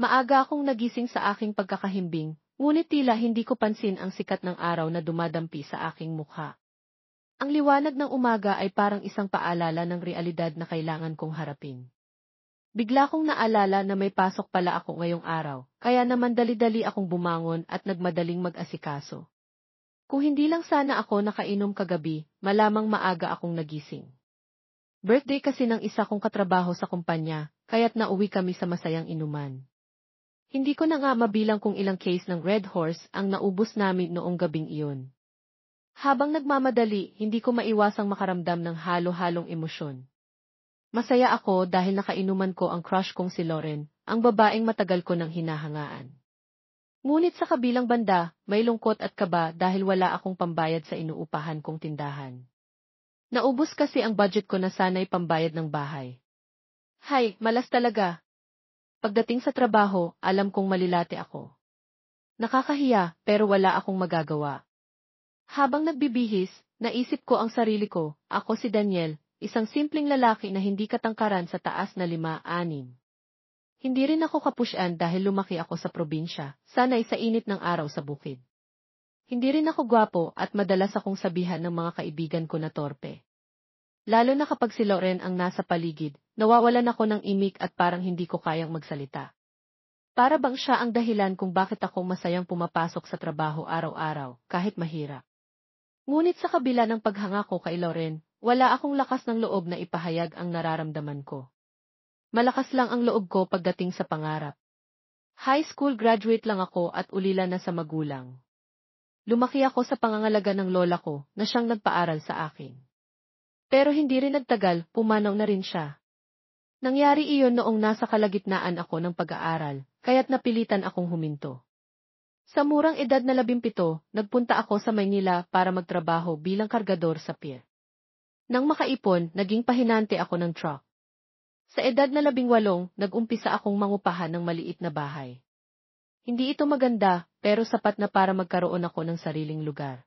Maaga akong nagising sa aking pagkakahimbing, ngunit tila hindi ko pansin ang sikat ng araw na dumadampi sa aking mukha. Ang liwanag ng umaga ay parang isang paalala ng realidad na kailangan kong harapin. Bigla kong naalala na may pasok pala ako ngayong araw, kaya naman dali-dali akong bumangon at nagmadaling mag-asikaso. Kung hindi lang sana ako nakainom kagabi, malamang maaga akong nagising. Birthday kasi ng isa kong katrabaho sa kumpanya, kaya't nauwi kami sa masayang inuman. Hindi ko na nga mabilang kung ilang case ng Red Horse ang naubos namin noong gabing iyon. Habang nagmamadali, hindi ko maiwasang makaramdam ng halo-halong emosyon. Masaya ako dahil nakainuman ko ang crush kong si Lauren, ang babaeng matagal ko nang hinahangaan. Ngunit sa kabilang banda, may lungkot at kaba dahil wala akong pambayad sa inuupahan kong tindahan. Naubos kasi ang budget ko na sana'y pambayad ng bahay. Hay, malas talaga. Pagdating sa trabaho, alam kong malilate ako. Nakakahiya, pero wala akong magagawa. Habang nagbibihis, naisip ko ang sarili ko, ako si Daniel, isang simpleng lalaki na hindi katangkaran sa taas na 5'6". Hindi rin ako kapusyan dahil lumaki ako sa probinsya, sanay sa init ng araw sa bukid. Hindi rin ako gwapo at madalas akong sabihan ng mga kaibigan ko na torpe. Lalo na kapag si Lauren ang nasa paligid, nawawalan ako ng imik at parang hindi ko kayang magsalita. Para bang siya ang dahilan kung bakit ako masayang pumapasok sa trabaho araw-araw, kahit mahirap. Ngunit sa kabila ng paghanga ko kay Lauren, wala akong lakas ng loob na ipahayag ang nararamdaman ko. Malakas lang ang loob ko pagdating sa pangarap. High school graduate lang ako at ulila na sa magulang. Lumaki ako sa pangangalaga ng lola ko na siyang nagpaaral sa akin. Pero hindi rin nagtagal, pumanaw na rin siya. Nangyari iyon noong nasa kalagitnaan ako ng pag-aaral, kaya't napilitan akong huminto. Sa murang edad na 17, nagpunta ako sa Maynila para magtrabaho bilang kargador sa pier. Nang makaipon, naging pahinante ako ng truck. Sa edad na 18, nag-umpisa akong mangupahan ng maliit na bahay. Hindi ito maganda, pero sapat na para magkaroon ako ng sariling lugar.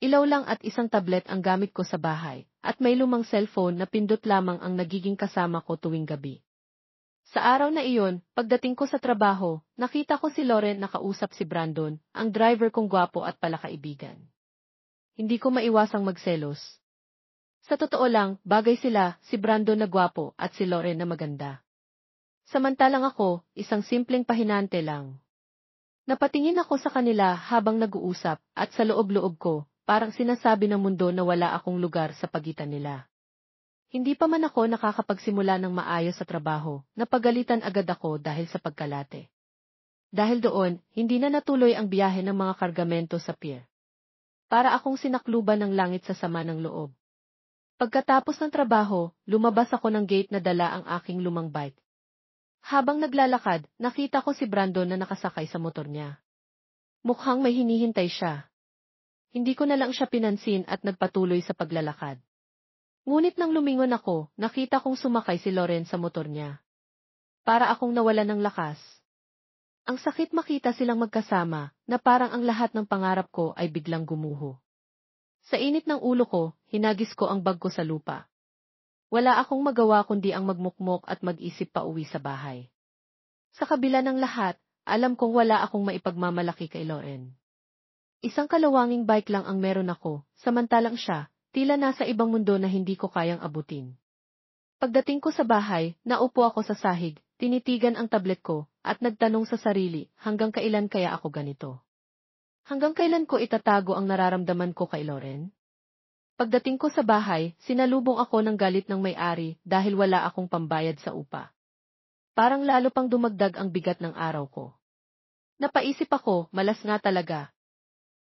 Ilaw lang at isang tablet ang gamit ko sa bahay, at may lumang cellphone na pindot lamang ang nagiging kasama ko tuwing gabi. Sa araw na iyon, pagdating ko sa trabaho, nakita ko si Lauren nakausap si Brandon, ang driver kong gwapo at palakaibigan. Hindi ko maiwasang magselos. Sa totoo lang, bagay sila, si Brandon na gwapo at si Lauren na maganda. Samantalang ako, isang simpleng pahinante lang. Napatingin ako sa kanila habang nag-uusap at sa loob-loob ko, parang sinasabi ng mundo na wala akong lugar sa pagitan nila. Hindi pa man ako nakakapagsimula ng maayos sa trabaho, napagalitan agad ako dahil sa pagkalate. Dahil doon, hindi na natuloy ang biyahe ng mga kargamento sa pier. Para akong sinakluban ng langit sa sama ng loob. Pagkatapos ng trabaho, lumabas ako ng gate na dala ang aking lumang bike. Habang naglalakad, nakita ko si Brandon na nakasakay sa motor niya. Mukhang may hinihintay siya. Hindi ko na lang siya pinansin at nagpatuloy sa paglalakad. Ngunit nang lumingon ako, nakita kong sumakay si Lauren sa motor niya. Para akong nawalan ng lakas. Ang sakit makita silang magkasama, na parang ang lahat ng pangarap ko ay biglang gumuho. Sa init ng ulo ko, hinagis ko ang bag ko sa lupa. Wala akong magawa kundi ang magmukmok at mag-isip pa uwi sa bahay. Sa kabila ng lahat, alam kong wala akong maipagmamalaki kay Lauren. Isang kalawanging bike lang ang meron ako, samantalang siya, tila nasa ibang mundo na hindi ko kayang abutin. Pagdating ko sa bahay, naupo ako sa sahig, tinitigan ang tablet ko, at nagtanong sa sarili, hanggang kailan kaya ako ganito? Hanggang kailan ko itatago ang nararamdaman ko kay Lauren? Pagdating ko sa bahay, sinalubong ako ng galit ng may-ari dahil wala akong pambayad sa upa. Parang lalo pang dumagdag ang bigat ng araw ko. Napaisip ako, malas nga talaga.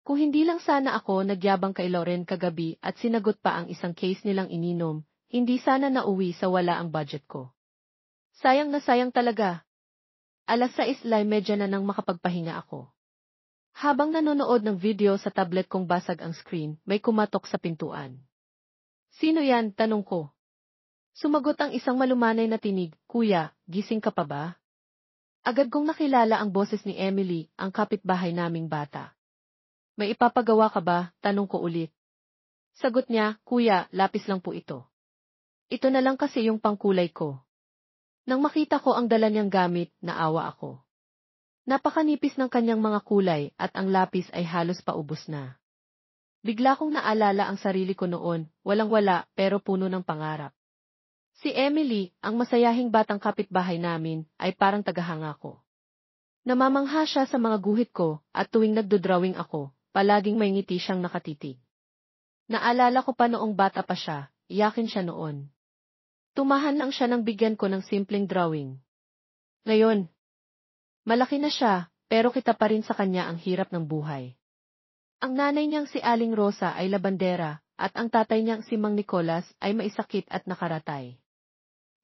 Kung hindi lang sana ako nagyabang kay Lauren kagabi at sinagot pa ang isang case nilang ininom, hindi sana nauwi sa wala ang budget ko. Sayang na sayang talaga. 6:30 na nang makapagpahinga ako. Habang nanonood ng video sa tablet kong basag ang screen, may kumatok sa pintuan. Sino yan? Tanong ko. Sumagot ang isang malumanay na tinig, Kuya, gising ka pa ba? Agad kong nakilala ang boses ni Emily, ang kapitbahay naming bata. May ipapagawa ka ba? Tanong ko ulit. Sagot niya, Kuya, lapis lang po ito. Ito na lang kasi yung pangkulay ko. Nang makita ko ang dala niyang gamit, naawa ako. Napakanipis ng kanyang mga kulay at ang lapis ay halos paubos na. Bigla kong naalala ang sarili ko noon, walang-wala pero puno ng pangarap. Si Emily, ang masayahing batang kapitbahay namin, ay parang tagahanga ko. Namamangha siya sa mga guhit ko at tuwing nagdodrawing ako, palaging may ngiti siyang nakatitig. Naalala ko pa noong bata pa siya, iyakin siya noon. Tumahan lang siya nang bigyan ko ng simpleng drawing. Ngayon, malaki na siya, pero kita pa rin sa kanya ang hirap ng buhay. Ang nanay niyang si Aling Rosa ay labandera, at ang tatay niyang si Mang Nicolas ay maisakit at nakaratay.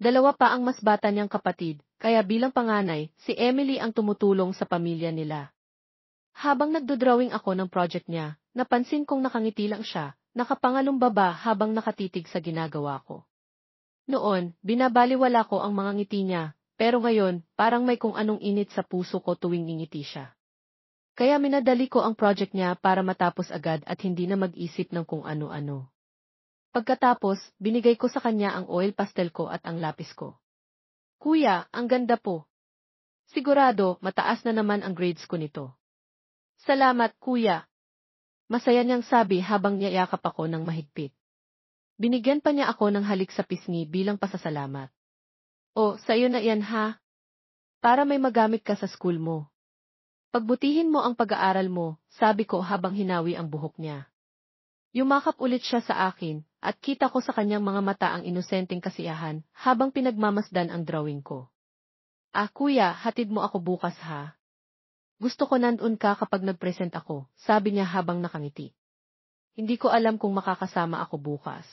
Dalawa pa ang mas bata niyang kapatid, kaya bilang panganay, si Emily ang tumutulong sa pamilya nila. Habang nagdodrawing ako ng project niya, napansin kong nakangiti lang siya, nakapangalumbaba habang nakatitig sa ginagawa ko. Noon, binabaliwala ko ang mga ngiti niya, pero ngayon, parang may kung anong init sa puso ko tuwing ngingiti siya. Kaya minadali ko ang project niya para matapos agad at hindi na mag-isip ng kung ano-ano. Pagkatapos, binigay ko sa kanya ang oil pastel ko at ang lapis ko. Kuya, ang ganda po. Sigurado, mataas na naman ang grades ko nito. Salamat, kuya. Masaya niyang sabi habang niyayakap ako ng mahigpit. Binigyan pa niya ako ng halik sa pisngi bilang pasasalamat. O, sa'yo na yan ha? Para may magamit ka sa school mo. Pagbutihin mo ang pag-aaral mo, sabi ko habang hinawi ang buhok niya. Yumakap ulit siya sa akin, at kita ko sa kanyang mga mata ang inosenteng kasiyahan, habang pinagmamasdan ang drawing ko. Ah kuya, hatid mo ako bukas ha? Gusto ko nandun ka kapag nag-present ako, sabi niya habang nakangiti. Hindi ko alam kung makakasama ako bukas.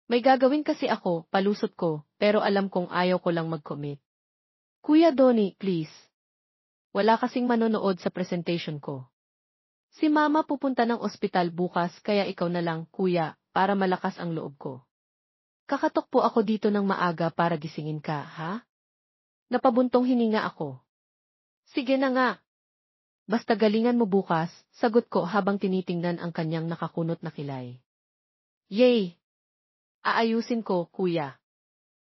May gagawin kasi ako, palusot ko, pero alam kong ayaw ko lang mag-commit. Kuya Donnie, please. Wala kasing manonood sa presentation ko. Si Mama pupunta ng ospital bukas kaya ikaw na lang, kuya, para malakas ang loob ko. Kakatok po ako dito ng maaga para gisingin ka, ha? Napabuntong hininga ako. Sige na nga. Basta galingan mo bukas, sagot ko habang tinitingnan ang kanyang nakakunot na kilay. Yay! Aayusin ko, kuya.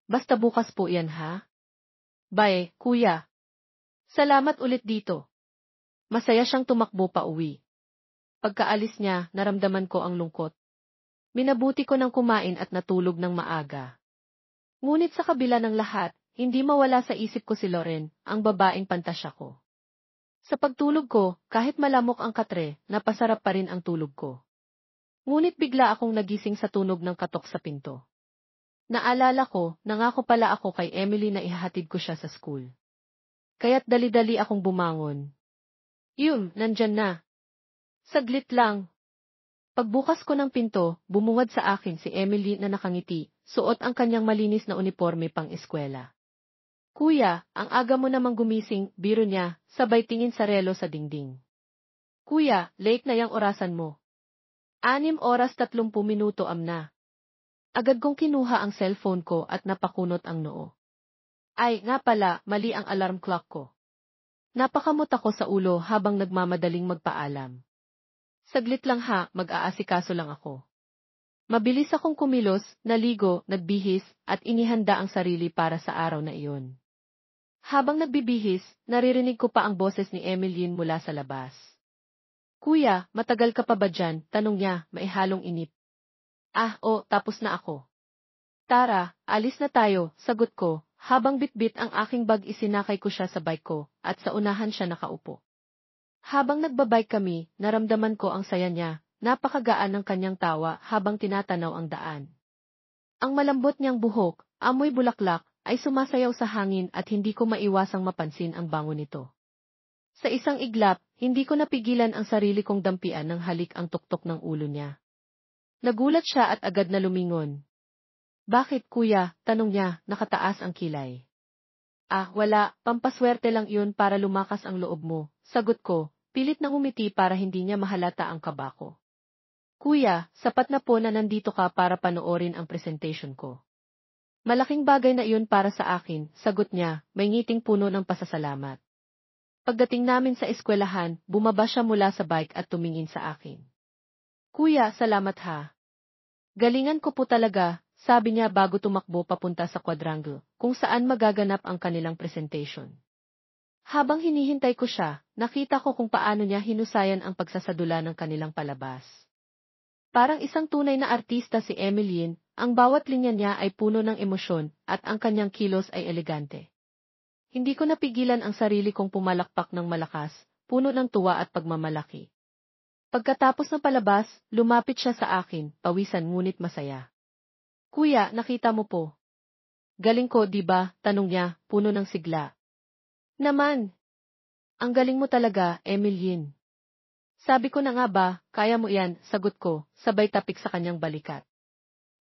Basta bukas po yan, ha? Bye, kuya. Salamat ulit dito. Masaya siyang tumakbo pa uwi. Pagkaalis niya, naramdaman ko ang lungkot. Minabuti ko ng kumain at natulog ng maaga. Ngunit sa kabila ng lahat, hindi mawala sa isip ko si Loren, ang babaeng pantasya ko. Sa pagtulog ko, kahit malamok ang katre, napasarap pa rin ang tulog ko. Ngunit bigla akong nagising sa tunog ng katok sa pinto. Naalala ko, nangako pala ako kay Emily na ihahatid ko siya sa school. Kaya't dali-dali akong bumangon. Nandyan na. Saglit lang. Pagbukas ko ng pinto, bumungad sa akin si Emily na nakangiti, suot ang kanyang malinis na uniforme pang eskwela. Kuya, ang aga mo namang gumising, biro niya, sabay tingin sa relo sa dingding. Kuya, late na yang orasan mo. 6:30 amna. Agad kong kinuha ang cellphone ko at napakunot ang noo. Ay, nga pala, mali ang alarm clock ko. Napakamot ako sa ulo habang nagmamadaling magpaalam. Saglit lang ha, mag-aasikaso lang ako. Mabilis akong kumilos, naligo, nagbihis, at inihanda ang sarili para sa araw na iyon. Habang nagbibihis, naririnig ko pa ang boses ni Emmeline mula sa labas. Kuya, matagal ka pa ba dyan? Tanong niya, maihalong inip. Tapos na ako. Tara, alis na tayo, sagot ko, habang bitbit ang aking bag isinakay ko siya sa bike ko, at sa unahan siya nakaupo. Habang nagbabike kami, naramdaman ko ang saya niya, napakagaan ng kanyang tawa habang tinatanaw ang daan. Ang malambot niyang buhok, amoy bulaklak, ay sumasayaw sa hangin at hindi ko maiwasang mapansin ang bango nito. Sa isang iglap, hindi ko napigilan ang sarili kong dampian ng halik ang tuktok ng ulo niya. Nagulat siya at agad na lumingon. Bakit kuya? Tanong niya, nakataas ang kilay. Wala, pampaswerte lang yun para lumakas ang loob mo, sagot ko, pilit na umiti para hindi niya mahalata ang kaba ko. Kuya, sapat na po na nandito ka para panoorin ang presentation ko. Malaking bagay na iyon para sa akin, sagot niya, may ngiting puno ng pasasalamat. Pagdating namin sa eskwelahan, bumaba siya mula sa bike at tumingin sa akin. Kuya, salamat ha. Galingan ko po talaga, sabi niya bago tumakbo papunta sa quadrangle, kung saan magaganap ang kanilang presentation. Habang hinihintay ko siya, nakita ko kung paano niya hinusayan ang pagsasadula ng kanilang palabas. Parang isang tunay na artista si Emmeline, ang bawat linya niya ay puno ng emosyon at ang kanyang kilos ay elegante. Hindi ko napigilan ang sarili kong pumalakpak ng malakas, puno ng tuwa at pagmamalaki. Pagkatapos ng palabas, lumapit siya sa akin, pawisan ngunit masaya. Kuya, nakita mo po. Galing ko, di ba? Tanong niya, puno ng sigla. Naman. Ang galing mo talaga, Emmeline. Sabi ko na nga ba, kaya mo yan, sagot ko, sabay tapik sa kanyang balikat.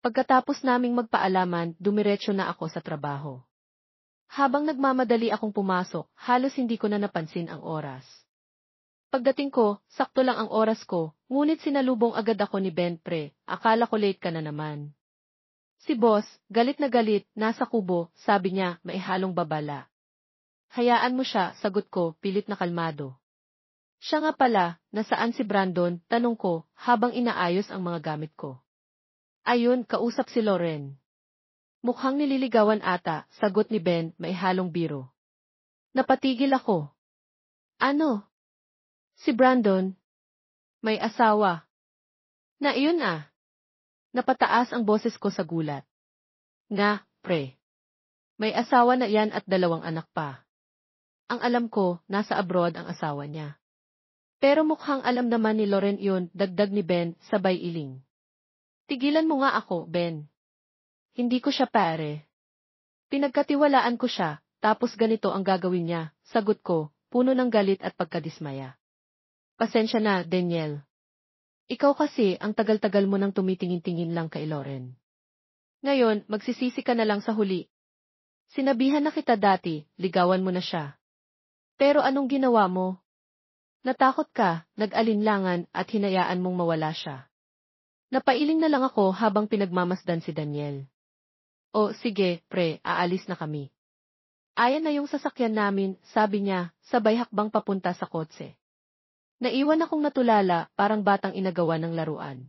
Pagkatapos naming magpaalaman, dumiretso na ako sa trabaho. Habang nagmamadali akong pumasok, halos hindi ko na napansin ang oras. Pagdating ko, sakto lang ang oras ko, ngunit sinalubong agad ako ni Ben pre, akala ko late ka na naman. Si boss, galit na galit, nasa kubo, sabi niya, may halong babala. Hayaan mo siya, sagot ko, pilit na kalmado. Siya nga pala, nasaan si Brandon, tanong ko, habang inaayos ang mga gamit ko. Ayun, kausap si Loren. Mukhang nililigawan ata, sagot ni Ben, may halong biro. Napatigil ako. Ano? Si Brandon? May asawa. Na iyon ah. Napataas ang boses ko sa gulat. Nga, pre. May asawa na yan at 2 anak pa. Ang alam ko, nasa abroad ang asawa niya. Pero mukhang alam naman ni Loren yun, dagdag ni Ben, sabay iling. Tigilan mo nga ako, Ben. Hindi ko siya pare. Pinagkatiwalaan ko siya, tapos ganito ang gagawin niya, sagot ko, puno ng galit at pagkadismaya. Pasensya na, Daniel. Ikaw kasi ang tagal-tagal mo nang tumitingin-tingin lang kay Loren. Ngayon, magsisisi ka na lang sa huli. Sinabihan na kita dati, ligawan mo na siya. Pero anong ginawa mo? Natakot ka, nag-alinlangan at hinayaan mong mawala siya. Napailing na lang ako habang pinagmamasdan si Daniel. O sige, pre, aalis na kami. Ayan na yung sasakyan namin, sabi niya, sabay hakbang papunta sa kotse. Naiwan akong natulala, parang batang inagawa ng laruan.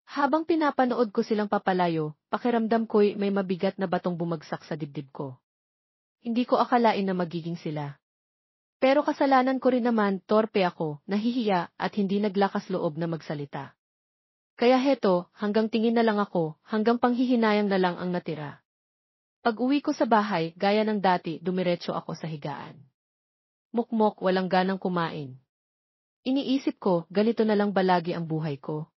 Habang pinapanood ko silang papalayo, pakiramdam ko'y may mabigat na batong bumagsak sa dibdib ko. Hindi ko akalain na magiging sila. Pero kasalanan ko rin naman, torpe ako, nahihiya at hindi naglakas loob na magsalita. Kaya heto, hanggang tingin na lang ako, hanggang panghihinayang na lang ang natira. Pag-uwi ko sa bahay, gaya ng dati, dumiretso ako sa higaan. Mukmok, walang ganang kumain. Iniisip ko, ganito na lang balagi ang buhay ko.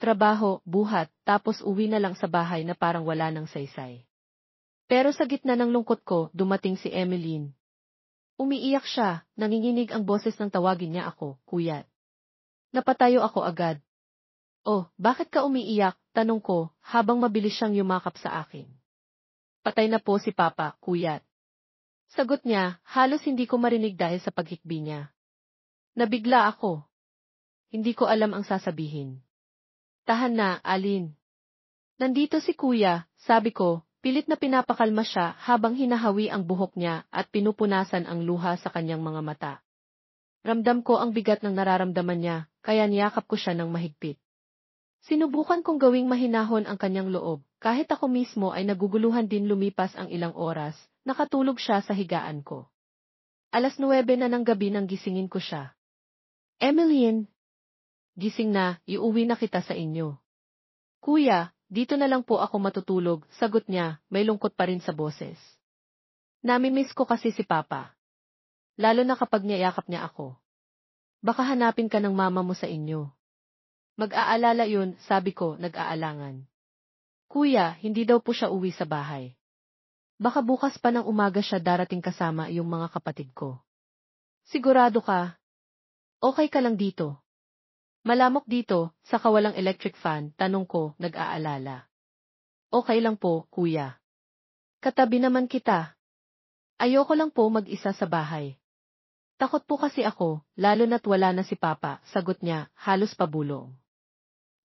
Trabaho, buhat, tapos uwi na lang sa bahay na parang wala nang saysay. Pero sa gitna ng lungkot ko, dumating si Emmeline. Umiiyak siya, nanginginig ang boses ng tawagin niya ako, kuya. Napatayo ako agad. Oh, bakit ka umiiyak? Tanong ko, habang mabilis siyang yumakap sa akin. Patay na po si Papa, kuya. Sagot niya, halos hindi ko marinig dahil sa paghikbi niya. Nabigla ako. Hindi ko alam ang sasabihin. Tahan na, Alin. Nandito si kuya, sabi ko, pilit na pinapakalma siya habang hinahawi ang buhok niya at pinupunasan ang luha sa kanyang mga mata. Ramdam ko ang bigat ng nararamdaman niya, kaya niyakap ko siya ng mahigpit. Sinubukan kong gawing mahinahon ang kanyang loob, kahit ako mismo ay naguguluhan din lumipas ang ilang oras, nakatulog siya sa higaan ko. 9:00 na ng gabi nang gisingin ko siya. Emmeline! Gising na, iuwi na kita sa inyo. Kuya, dito na lang po ako matutulog, sagot niya, may lungkot pa rin sa boses. Namimiss ko kasi si Papa. Lalo na kapag niyayakap niya ako. Baka hanapin ka ng mama mo sa inyo. Mag-aalala yun, sabi ko, nag-aalangan. Kuya, hindi daw po siya uwi sa bahay. Baka bukas pa ng umaga siya darating kasama yung mga kapatid ko. Sigurado ka? Okay ka lang dito? Malamok dito, sa kawalang electric fan, tanong ko, nag-aalala. Okay lang po, kuya. Katabi naman kita. Ayoko lang po mag-isa sa bahay. Takot po kasi ako, lalo na't wala na si Papa, sagot niya, halos pabulong.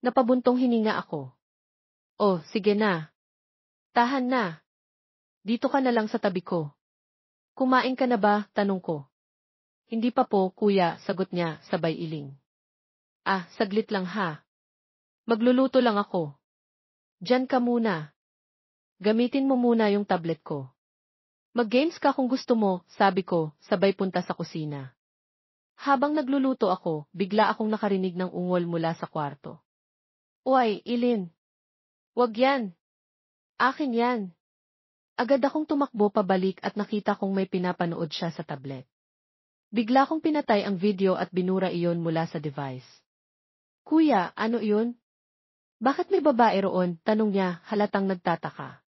Napabuntong hininga ako. Oh, sige na. Tahan na. Dito ka na lang sa tabi ko. Kumain ka na ba, tanong ko. Hindi pa po, kuya, sagot niya, sabay iling. Ah, saglit lang ha. Magluluto lang ako. Diyan ka muna. Gamitin mo muna yung tablet ko. Mag-games ka kung gusto mo, sabi ko, sabay punta sa kusina. Habang nagluluto ako, bigla akong nakarinig ng ungol mula sa kwarto. Uy, Ilin. Wag yan. Akin yan. Agad akong tumakbo pabalik at nakita kong may pinapanood siya sa tablet. Bigla kong pinatay ang video at binura iyon mula sa device. Kuya, ano iyon? Bakit may babae roon? Tanong niya, halatang nagtataka.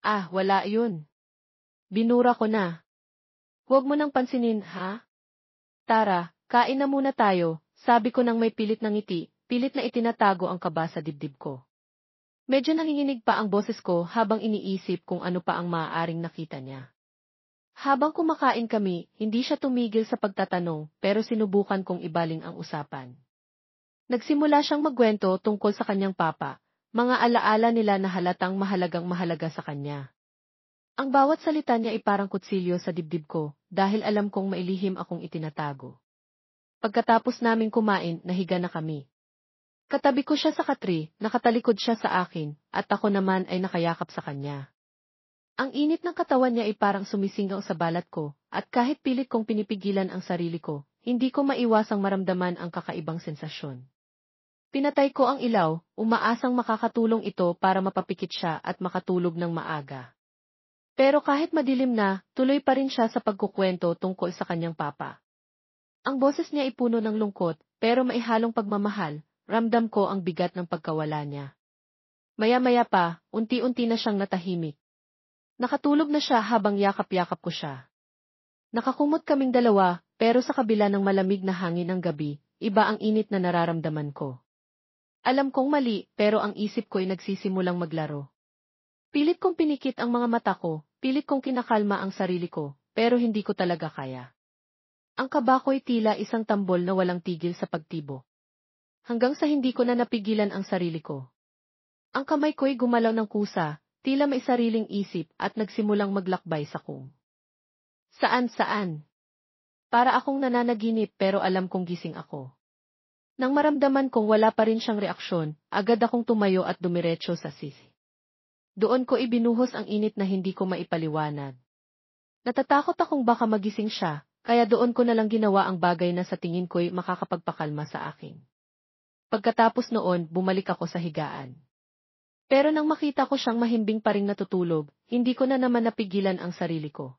Ah, wala iyon. Binura ko na. Huwag mo nang pansinin, ha? Tara, kain na muna tayo, sabi ko nang may pilit na ngiti, pilit na itinatago ang kaba sa dibdib ko. Medyo nanginginig pa ang boses ko habang iniisip kung ano pa ang maaaring nakita niya. Habang kumakain kami, hindi siya tumigil sa pagtatanong pero sinubukan kong ibaling ang usapan. Nagsimula siyang magkwento tungkol sa kanyang papa, mga alaala nila na halatang mahalagang-mahalaga sa kanya. Ang bawat salita niya ay parang kutsilyo sa dibdib ko dahil alam kong mailihim akong itinatago. Pagkatapos naming kumain, nahiga na kami. Katabi ko siya sa katri, nakatalikod siya sa akin, at ako naman ay nakayakap sa kanya. Ang init ng katawan niya ay parang sumisingaw sa balat ko, at kahit pilit kong pinipigilan ang sarili ko, hindi ko maiwasang maramdaman ang kakaibang sensasyon. Pinatay ko ang ilaw, umaasang makakatulong ito para mapapikit siya at makatulog ng maaga. Pero kahit madilim na, tuloy pa rin siya sa pagkukwento tungkol sa kanyang papa. Ang boses niya ay puno ng lungkot, pero maihalong pagmamahal, ramdam ko ang bigat ng pagkawala niya. Maya-maya pa, unti-unti na siyang natahimik. Nakatulog na siya habang yakap-yakap ko siya. Nakakumot kaming dalawa, pero sa kabila ng malamig na hangin ng gabi, iba ang init na nararamdaman ko. Alam kong mali, pero ang isip ko ay nagsisimulang maglaro. Pilit kong pinikit ang mga mata ko, pilit kong kinakalma ang sarili ko, pero hindi ko talaga kaya. Ang kaba ko'y tila isang tambol na walang tigil sa pagtibo. Hanggang sa hindi ko na napigilan ang sarili ko. Ang kamay ko'y gumalaw ng kusa, tila may sariling isip at nagsimulang maglakbay sa kung. Saan-saan? Para akong nananaginip pero alam kong gising ako. Nang maramdaman kong wala pa rin siyang reaksyon, agad akong tumayo at dumiretso sa sisi. Doon ko ibinuhos ang init na hindi ko maipaliwanag. Natatakot akong baka magising siya, kaya doon ko nalang ginawa ang bagay na sa tingin ko'y makakapagpakalma sa akin. Pagkatapos noon, bumalik ako sa higaan. Pero nang makita ko siyang mahimbing pa ring natutulog, hindi ko na naman napigilan ang sarili ko.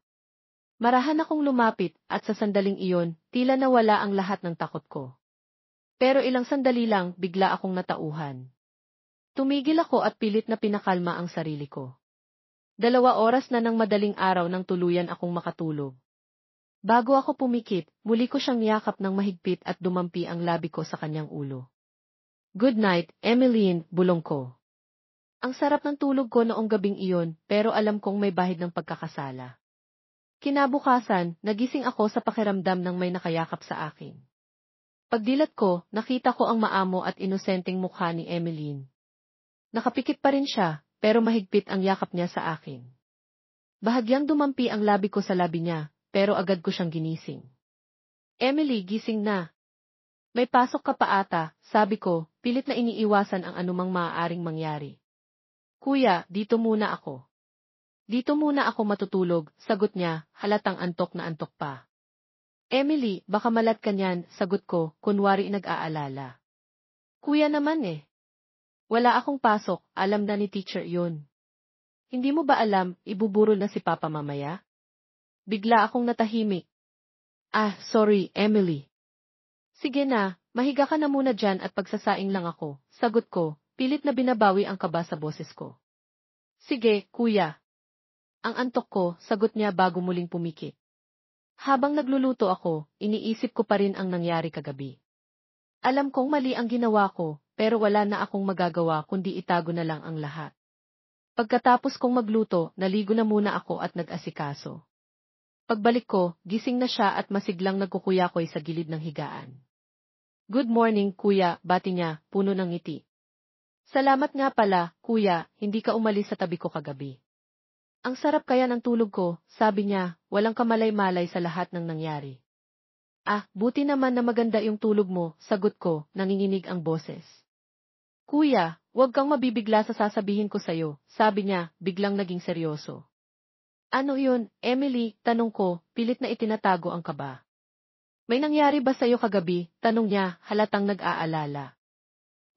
Marahan akong lumapit at sa sandaling iyon, tila nawala ang lahat ng takot ko. Pero ilang sandali lang, bigla akong natauhan. Tumigil ako at pilit na pinakalma ang sarili ko. 2 oras na ng madaling araw nang tuluyan akong makatulog. Bago ako pumikit, muli ko siyang niyakap ng mahigpit at dumampi ang labi ko sa kanyang ulo. Good night, Emmeline, bulong ko. Ang sarap ng tulog ko noong gabing iyon, pero alam kong may bahid ng pagkakasala. Kinabukasan, nagising ako sa pakiramdam ng may nakayakap sa akin. Pagdilat ko, nakita ko ang maamo at inosenteng mukha ni Emmeline. Nakapikit pa rin siya, pero mahigpit ang yakap niya sa akin. Bahagyang dumampi ang labi ko sa labi niya, pero agad ko siyang ginising. Emily, gising na. May pasok ka pa ata, sabi ko, pilit na iniiwasan ang anumang maaaring mangyari. Kuya, dito muna ako. Dito muna ako matutulog, sagot niya, halatang antok na antok pa. Emily, baka malat ka niyan, sagot ko, kunwari nag-aalala. Kuya naman eh. Wala akong pasok, alam na ni teacher yun. Hindi mo ba alam, ibuburol na si Papa mamaya? Bigla akong natahimik. Ah, sorry, Emily. Sige na, mahiga ka na muna dyan at pagsasaing lang ako, sagot ko, pilit na binabawi ang kaba sa boses ko. Sige, kuya. Ang antok ko, sagot niya bago muling pumikit. Habang nagluluto ako, iniisip ko pa rin ang nangyari kagabi. Alam kong mali ang ginawa ko, pero wala na akong magagawa kundi itago na lang ang lahat. Pagkatapos kong magluto, naligo na muna ako at nag-asikaso. Pagbalik ko, gising na siya at masiglang nagkukuyakoy sa gilid ng higaan. Good morning, kuya, bati niya, puno ng ngiti. Salamat nga pala, kuya, hindi ka umalis sa tabi ko kagabi. Ang sarap kaya ng tulog ko, sabi niya, walang kamalay-malay sa lahat ng nangyari. Ah, buti naman na maganda yung tulog mo, sagot ko, nanginginig ang boses. Kuya, huwag kang mabibigla sa sasabihin ko sa'yo, sabi niya, biglang naging seryoso. Ano yun, Emily, tanong ko, pilit na itinatago ang kaba. May nangyari ba sa'yo kagabi? Tanong niya, halatang nag-aalala.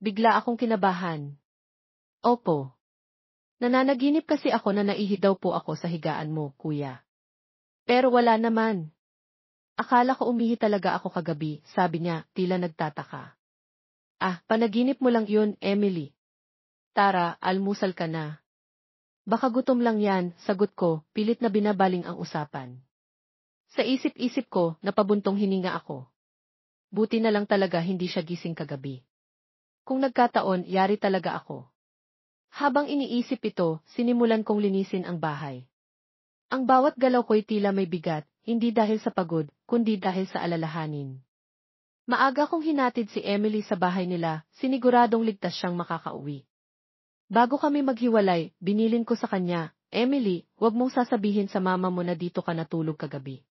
Bigla akong kinabahan. Opo. Nananaginip kasi ako na naihi daw po ako sa higaan mo, kuya. Pero wala naman. Akala ko umihi talaga ako kagabi, sabi niya, tila nagtataka. Ah, panaginip mo lang yun, Emily. Tara, almusal ka na. Baka gutom lang yan, sagot ko, pilit na binabaling ang usapan. Sa isip-isip ko, napabuntong hininga ako. Buti na lang talaga hindi siya gising kagabi. Kung nagkataon, yari talaga ako. Habang iniisip ito, sinimulan kong linisin ang bahay. Ang bawat galaw ko'y tila may bigat, hindi dahil sa pagod, kundi dahil sa alalahanin. Maaga kong hinatid si Emily sa bahay nila, siniguradong ligtas siyang makakauwi. Bago kami maghiwalay, binilin ko sa kanya, Emily, huwag mong sasabihin sa mama mo na dito ka natulog kagabi.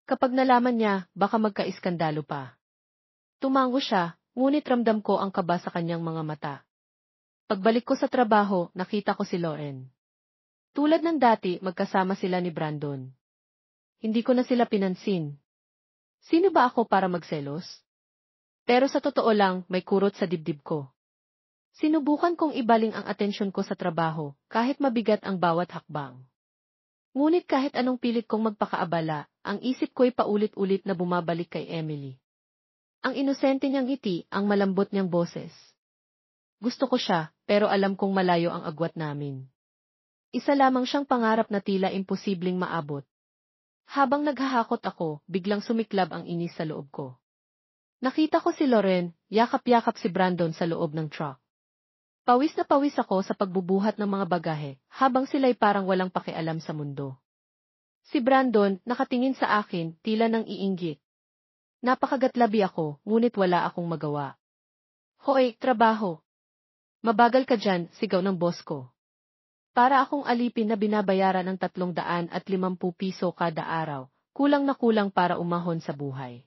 Kapag nalaman niya, baka magkaiskandalo pa. Tumango siya, ngunit ramdam ko ang kaba sa kanyang mga mata. Pagbalik ko sa trabaho, nakita ko si Lauren. Tulad ng dati, magkasama sila ni Brandon. Hindi ko na sila pinansin. Sino ba ako para magselos? Pero sa totoo lang, may kurot sa dibdib ko. Sinubukan kong ibaling ang atensyon ko sa trabaho, kahit mabigat ang bawat hakbang. Ngunit kahit anong pilit kong magpakaabala, ang isip ko'y paulit-ulit na bumabalik kay Emily. Ang inosente niyang ngiti, ang malambot niyang boses. Gusto ko siya, pero alam kong malayo ang agwat namin. Isa lamang siyang pangarap na tila imposibleng maabot. Habang naghahakot ako, biglang sumiklab ang inis sa loob ko. Nakita ko si Lauren, yakap-yakap si Brandon sa loob ng truck. Pawis na pawis ako sa pagbubuhat ng mga bagahe, habang sila'y parang walang pakialam sa mundo. Si Brandon, nakatingin sa akin, tila nang iinggit. Napakagatlabi ako, ngunit wala akong magawa. Hoy, trabaho! Mabagal ka dyan, sigaw ng boss ko. Para akong alipin na binabayaran ng 350 piso kada araw, kulang na kulang para umahon sa buhay.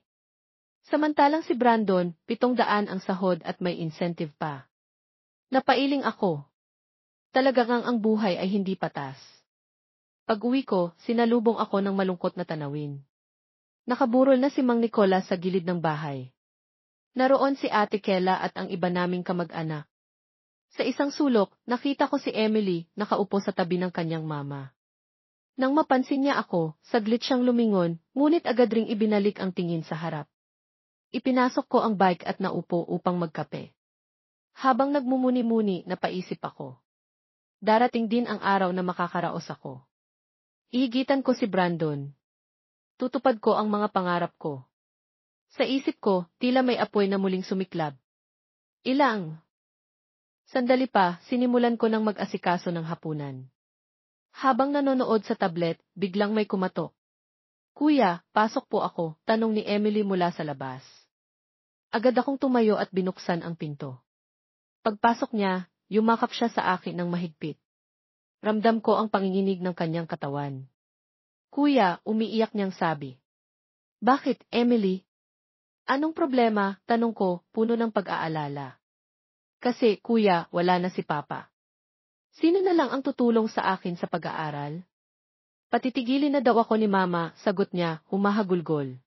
Samantalang si Brandon, 700 ang sahod at may incentive pa. Napailing ako. Talagang ang buhay ay hindi patas. Pag-uwi ko, sinalubong ako ng malungkot na tanawin. Nakaburol na si Mang Nicolas sa gilid ng bahay. Naroon si Ate Kela at ang iba naming kamag-anak. Sa isang sulok, nakita ko si Emily, nakaupo sa tabi ng kanyang mama. Nang mapansin niya ako, saglit siyang lumingon, ngunit agad ring ibinalik ang tingin sa harap. Ipinasok ko ang bike at naupo upang magkape. Habang nagmumuni-muni, napaisip ako. Darating din ang araw na makakaraos ako. Ihigitan ko si Brandon. Tutupad ko ang mga pangarap ko. Sa isip ko, tila may apoy na muling sumiklab. Ilang sandali pa, sinimulan ko ng mag-asikaso ng hapunan. Habang nanonood sa tablet, biglang may kumatok. Kuya, pasok po ako, tanong ni Emily mula sa labas. Agad akong tumayo at binuksan ang pinto. Pagpasok niya, yumakap siya sa akin ng mahigpit. Ramdam ko ang panginginig ng kanyang katawan. Kuya, umiiyak niyang sabi. Bakit, Emily? Anong problema? Tanong ko, puno ng pag-aalala. Kasi, kuya, wala na si Papa. Sino na lang ang tutulong sa akin sa pag-aaral? Patitigilin na daw ako ni Mama, sagot niya, humahagulgol.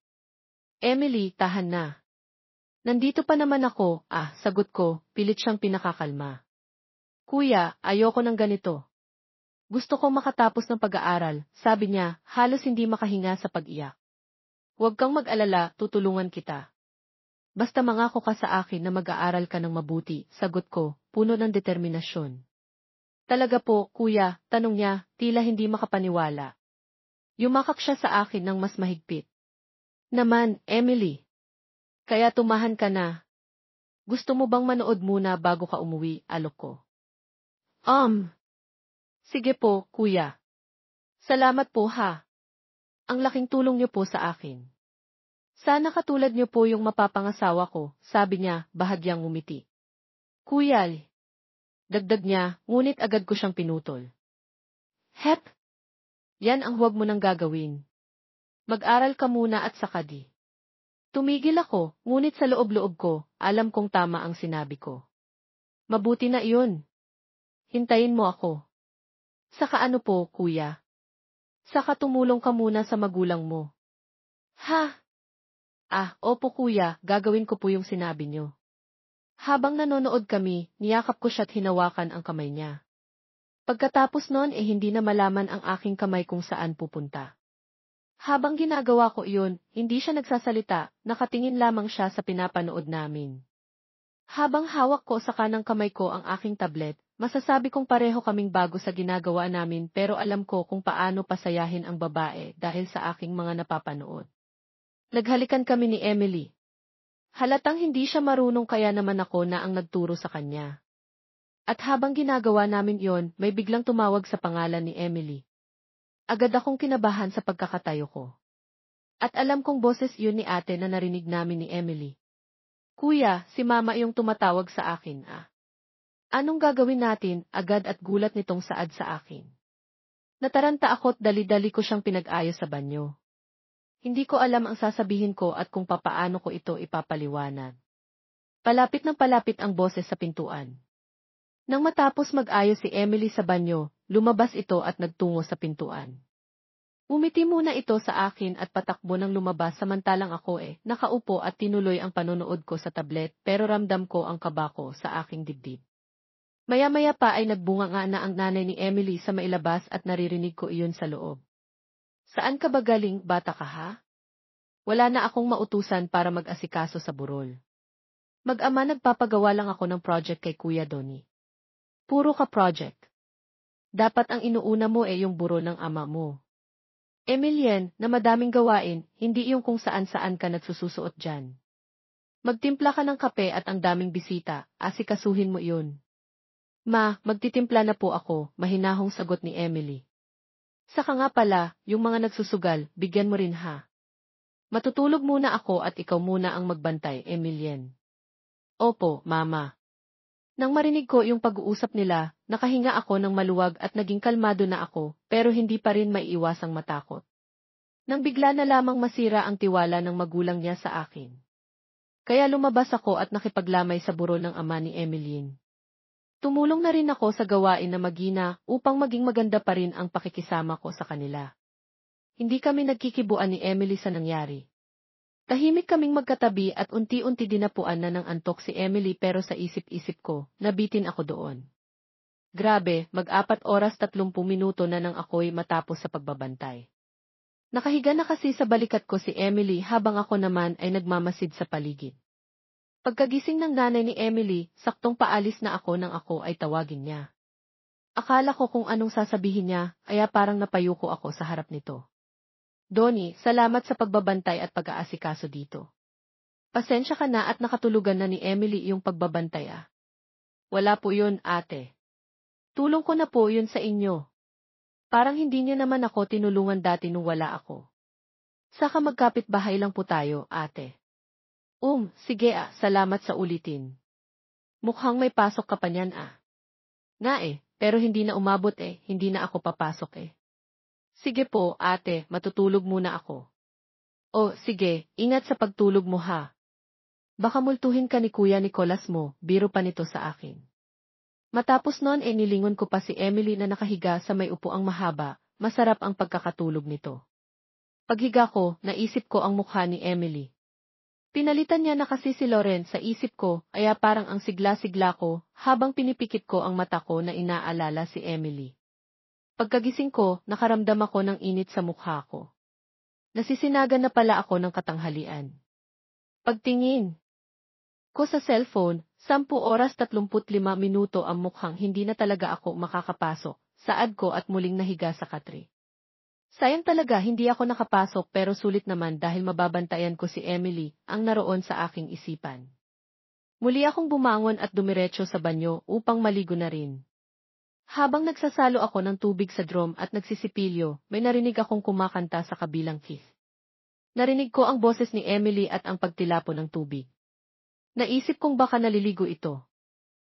Emily, tahan na. Nandito pa naman ako, sagot ko, pilit siyang pinakakalma. Kuya, ayoko ng ganito. Gusto ko makatapos ng pag-aaral, sabi niya, halos hindi makahinga sa pag-iyak. Huwag kang mag-alala, tutulungan kita. Basta mangako ka sa akin na mag-aaral ka ng mabuti, sagot ko, puno ng determinasyon. Talaga po, kuya, tanong niya, tila hindi makapaniwala. Yumakap siya sa akin ng mas mahigpit. Naman, Emily. Kaya tumahan ka na. Gusto mo bang manood muna bago ka umuwi, alok ko? Sige po, kuya. Salamat po ha. Ang laking tulong niyo po sa akin. Sana katulad niyo po yung mapapangasawa ko, sabi niya, bahagyang ngumiti. Kuya, dagdag niya, ngunit agad ko siyang pinutol. Hep! Yan ang huwag mo nang gagawin. Mag-aral ka muna at saka di. Tumigil ako, ngunit sa loob-loob ko, alam kong tama ang sinabi ko. Mabuti na iyon. Hintayin mo ako. Saka ano po, kuya? Saka tumulong ka muna sa magulang mo. Ha? Opo kuya, gagawin ko po yung sinabi niyo. Habang nanonood kami, niyakap ko siya't hinawakan ang kamay niya. Pagkatapos noon hindi na malaman ang aking kamay kung saan pupunta. Habang ginagawa ko iyon, hindi siya nagsasalita, nakatingin lamang siya sa pinapanood namin. Habang hawak ko sa kanang kamay ko ang aking tablet, masasabi kong pareho kaming bago sa ginagawa namin pero alam ko kung paano pasayahin ang babae dahil sa aking mga napapanood. Naghalikan kami ni Emily. Halatang hindi siya marunong kaya naman ako na ang nagturo sa kanya. At habang ginagawa namin yon, may biglang tumawag sa pangalan ni Emily. Agad akong kinabahan sa pagkakatayo ko. At alam kong boses yun ni ate na narinig namin ni Emily. Kuya, si mama yung tumatawag sa akin Anong gagawin natin? Agad at gulat nitong saad sa akin. Nataranta ako't dali-dali ko siyang pinag-ayos sa banyo. Hindi ko alam ang sasabihin ko at kung papaano ko ito ipapaliwanag. Palapit ng palapit ang boses sa pintuan. Nang matapos mag-ayos si Emily sa banyo, lumabas ito at nagtungo sa pintuan. Umiti muna ito sa akin at patakbo ng lumabas samantalang ako nakaupo at tinuloy ang panonood ko sa tablet pero ramdam ko ang kaba ko sa aking dibdib. Maya-maya pa ay nagbunga nga na ang nanay ni Emily sa mailabas at naririnig ko iyon sa loob. Saan ka ba galing, bata ka ha? Wala na akong mautusan para mag-asikaso sa burol. Mag-ama nagpapagawa lang ako ng project kay Kuya Donnie. Puro ka project. Dapat ang inuuna mo yung buro ng ama mo. Emilien, na madaming gawain, hindi yung kung saan-saan ka nagsususuot dyan. Magtimpla ka ng kape at ang daming bisita, asikasuhin mo iyon. Ma, magtitimpla na po ako, mahinahong sagot ni Emily. Saka nga pala, yung mga nagsusugal, bigyan mo rin ha. Matutulog muna ako at ikaw muna ang magbantay, Emilien. Opo, mama. Nang marinig ko yung pag-uusap nila, nakahinga ako ng maluwag at naging kalmado na ako, pero hindi pa rin maiiwasang matakot. Nang bigla na lamang masira ang tiwala ng magulang niya sa akin. Kaya lumabas ako at nakipaglamay sa burol ng ama ni Emmeline. Tumulong na rin ako sa gawain na magina upang maging maganda pa rin ang pakikisama ko sa kanila. Hindi kami nagkikibuan ni Emily sa nangyari. Tahimik kaming magkatabi at unti-unti dinapuan na ng antok si Emily pero sa isip-isip ko, nabitin ako doon. Grabe, 4 oras 30 minuto na nang ako'y matapos sa pagbabantay. Nakahiga na kasi sa balikat ko si Emily habang ako naman ay nagmamasid sa paligid. Pagkagising ng nanay ni Emily, saktong paalis na ako nang ako ay tawagin niya. Akala ko kung anong sasabihin niya, kaya parang napayuko ako sa harap nito. Donnie, salamat sa pagbabantay at pag-aasikaso dito. Pasensya ka na at nakatulugan na ni Emily yung pagbabantay Wala po yun, ate. Tulong ko na po yun sa inyo. Parang hindi niyo naman ako tinulungan dati nung wala ako. Saka magkapit-bahay lang po tayo, ate. Sige salamat sa ulitin. Mukhang may pasok ka pa niyan Nga pero hindi na umabot hindi na ako papasok Sige po, ate, matutulog muna ako. Sige, ingat sa pagtulog mo ha. Baka multuhin ka ni Kuya Nicolas mo, biro pa nito sa akin. Matapos noon nilingon ko pa si Emily na nakahiga sa may upuang mahaba, masarap ang pagkakatulog nito. Paghiga ko, naisip ko ang mukha ni Emily. Pinalitan niya na kasi si Loren sa isip ko, kaya parang ang sigla-sigla ko, habang pinipikit ko ang mata ko na inaalala si Emily. Pagkagising ko, nakaramdam ako ng init sa mukha ko. Nasisinagan na pala ako ng katanghalian. Pagtingin ko sa cellphone, 10 oras 35 minuto ang mukhang hindi na talaga ako makakapasok, saad ko at muling nahiga sa katre. Sayang talaga hindi ako nakapasok pero sulit naman dahil mababantayan ko si Emily, ang naroon sa aking isipan. Muli akong bumangon at dumiretso sa banyo upang maligo na rin. Habang nagsasalo ako ng tubig sa drum at nagsisipilyo, may narinig akong kumakanta sa kabilang kif. Narinig ko ang boses ni Emily at ang pagtilapo ng tubig. Naisip kong baka naliligo ito.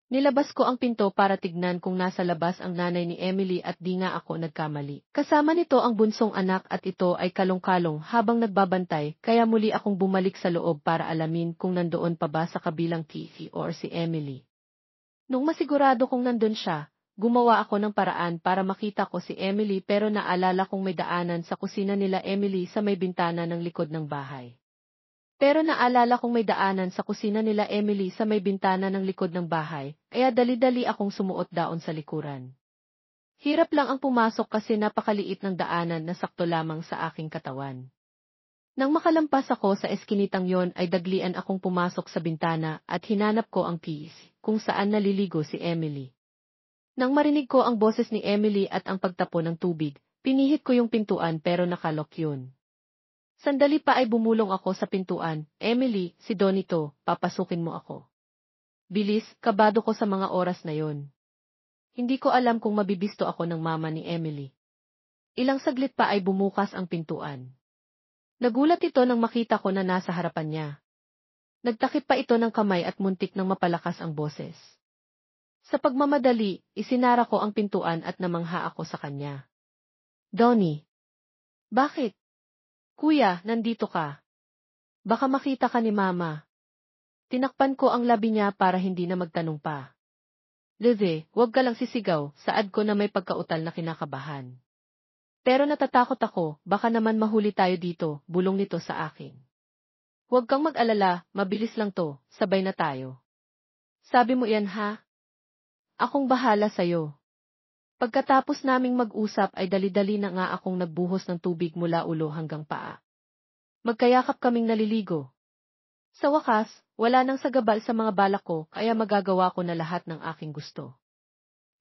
Nilabas ko ang pinto para tignan kung nasa labas ang nanay ni Emily at di nga ako nagkamali. Kasama nito ang bunsong anak at ito ay kalong-kalong habang nagbabantay kaya muli akong bumalik sa loob para alamin kung nandoon pa ba sa kabilang kif or si Emily. Nung masigurado kong nandun siya, gumawa ako ng paraan para makita ko si Emily pero naalala kong may daanan sa kusina nila Emily sa may bintana ng likod ng bahay. Kaya dali-dali akong sumuot daon sa likuran. Hirap lang ang pumasok kasi napakaliit ng daanan na sakto lamang sa aking katawan. Nang makalampas ako sa eskinitang yon ay daglian akong pumasok sa bintana at hinanap ko ang piis kung saan naliligo si Emily. Nang marinig ko ang boses ni Emily at ang pagtapo ng tubig, pinihit ko yung pintuan pero nakalok yun. Sandali pa ay bumulong ako sa pintuan. Emily, si Donito, papasukin mo ako. Bilis, kabado ko sa mga oras na yon. Hindi ko alam kung mabibisto ako ng mama ni Emily. Ilang saglit pa ay bumukas ang pintuan. Nagulat ito nang makita ko na nasa harapan niya. Nagtakip pa ito ng kamay at muntik nang mapalakas ang boses. Sa pagmamadali, isinara ko ang pintuan at namangha ako sa kanya. Donnie. Bakit? Kuya, nandito ka. Baka makita ka ni mama. Tinakpan ko ang labi niya para hindi na magtanong pa. Leze, huwag ka lang sisigaw, saad ko na may pagkautal na kinakabahan. Pero natatakot ako, baka naman mahuli tayo dito, bulong nito sa akin. Huwag kang mag-alala, mabilis lang to, sabay na tayo. Sabi mo yan ha? Akong bahala sa'yo. Pagkatapos naming mag-usap ay dali-dali na nga akong nagbuhos ng tubig mula ulo hanggang paa. Magkayakap kaming naliligo. Sa wakas, wala nang sagabal sa mga balak ko kaya magagawa ko na lahat ng aking gusto.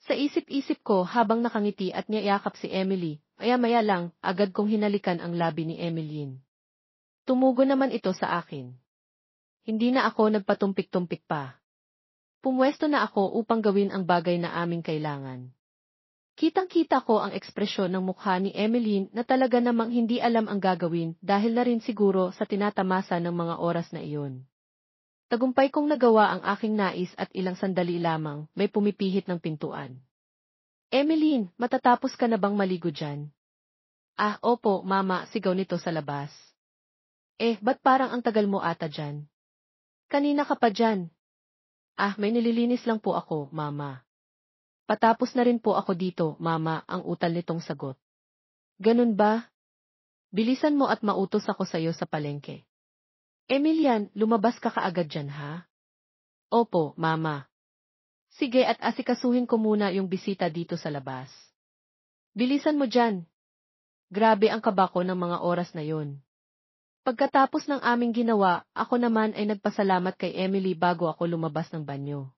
Sa isip-isip ko habang nakangiti at niyayakap si Emily, maya-maya lang, agad kong hinalikan ang labi ni Emilyn. Tumugo naman ito sa akin. Hindi na ako nagpatumpik-tumpik pa. Pumwesto na ako upang gawin ang bagay na aming kailangan. Kitang-kita ko ang ekspresyon ng mukha ni Emilyn na talaga namang hindi alam ang gagawin dahil na rin siguro sa tinatamasa ng mga oras na iyon. Tagumpay kong nagawa ang aking nais at ilang sandali lamang may pumipihit ng pintuan. Emilyn, matatapos ka na bang maligo dyan? Ah, opo, mama, sigaw nito sa labas. Ba't parang ang tagal mo ata dyan? Kanina ka pa dyan. Ah, may nililinis lang po ako, mama. Patapos na rin po ako dito, mama, ang utal nitong sagot. Ganun ba? Bilisan mo at mautos ako sa'yo sa palengke. Emilian, lumabas ka kaagad dyan ha? Opo, mama. Sige at asikasuhin ko muna yung bisita dito sa labas. Bilisan mo dyan. Grabe ang kaba ko ng mga oras na yon. Pagkatapos ng aming ginawa, ako naman ay nagpasalamat kay Emily bago ako lumabas ng banyo.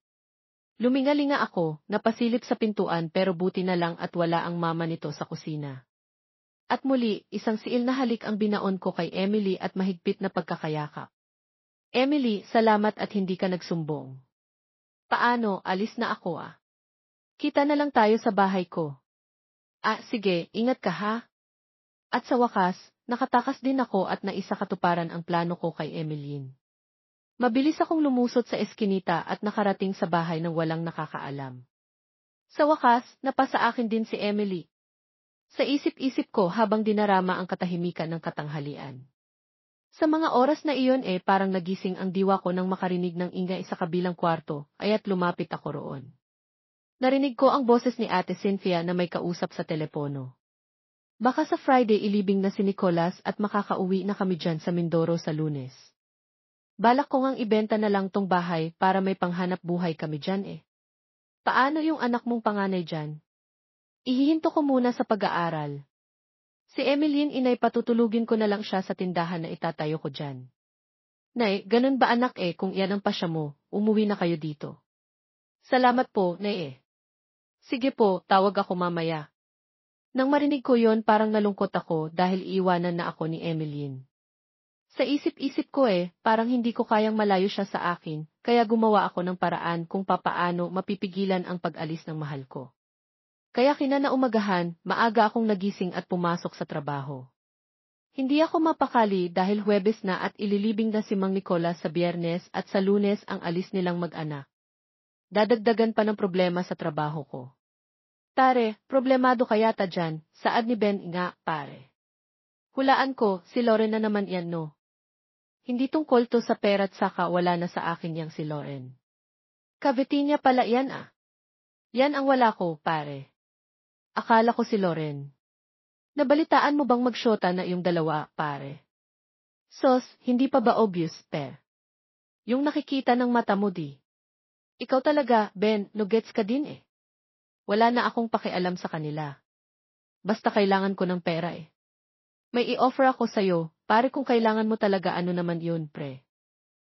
Lumingalinga ako, napasilip sa pintuan pero buti na lang at wala ang mama nito sa kusina. At muli, isang siil na halik ang binaon ko kay Emily at mahigpit na pagkakayakap. Emily, salamat at hindi ka nagsumbong. Paano, alis na ako ah. Kita na lang tayo sa bahay ko. Ah, sige, ingat ka ha. At sa wakas, nakatakas din ako at naisakatuparan ang plano ko kay Emilyn. Mabilis akong lumusot sa eskinita at nakarating sa bahay nang walang nakakaalam. Sa wakas, napasa akin din si Emily. Sa isip-isip ko habang dinarama ang katahimikan ng katanghalian. Sa mga oras na iyon parang nagising ang diwa ko nang makarinig ng ingay sa kabilang kwarto, kaya't lumapit ako roon. Narinig ko ang boses ni Ate Cynthia na may kausap sa telepono. Baka sa Friday ilibing na si Nicolas at makakauwi na kami dyan sa Mindoro sa Lunes. Balak ko ngang ibenta na lang tong bahay para may panghanap buhay kami dyan Paano yung anak mong panganay dyan? Ihihinto ko muna sa pag-aaral. Si Emilyn inay patutulugin ko na lang siya sa tindahan na itatayo ko dyan. Nay, ganun ba anak kung yan ang pasya mo, umuwi na kayo dito. Salamat po, nay Sige po, tawag ako mamaya. Nang marinig ko yon parang nalungkot ako dahil iiwanan na ako ni Emilyn. Sa isip-isip ko parang hindi ko kayang malayo siya sa akin, kaya gumawa ako ng paraan kung papaano mapipigilan ang pag-alis ng mahal ko. Kaya kinanaumagahan, maaga akong nagising at pumasok sa trabaho. Hindi ako mapakali dahil Huwebes na at ililibing na si Mang Nicolas sa Biyernes at sa Lunes ang alis nilang mag-anak. Dadagdagan pa ng problema sa trabaho ko. Tare, problemado kayata dyan, saad ni Ben nga, pare. Hulaan ko, si Loren na naman yan no. Hindi tungkol to sa pera't saka wala na sa akin yang si Loren. Cavite pala yan ah. Yan ang wala ko, pare. Akala ko si Loren. Nabalitaan mo bang magsyota na yung dalawa, pare? Sos, hindi pa ba obvious, per? Yung nakikita ng mata mo di. Ikaw talaga, Ben, no gets ka din eh. Wala na akong pakialam sa kanila. Basta kailangan ko ng pera eh. May i-offer ako sa'yo, pare kung kailangan mo talaga ano naman yun, pre.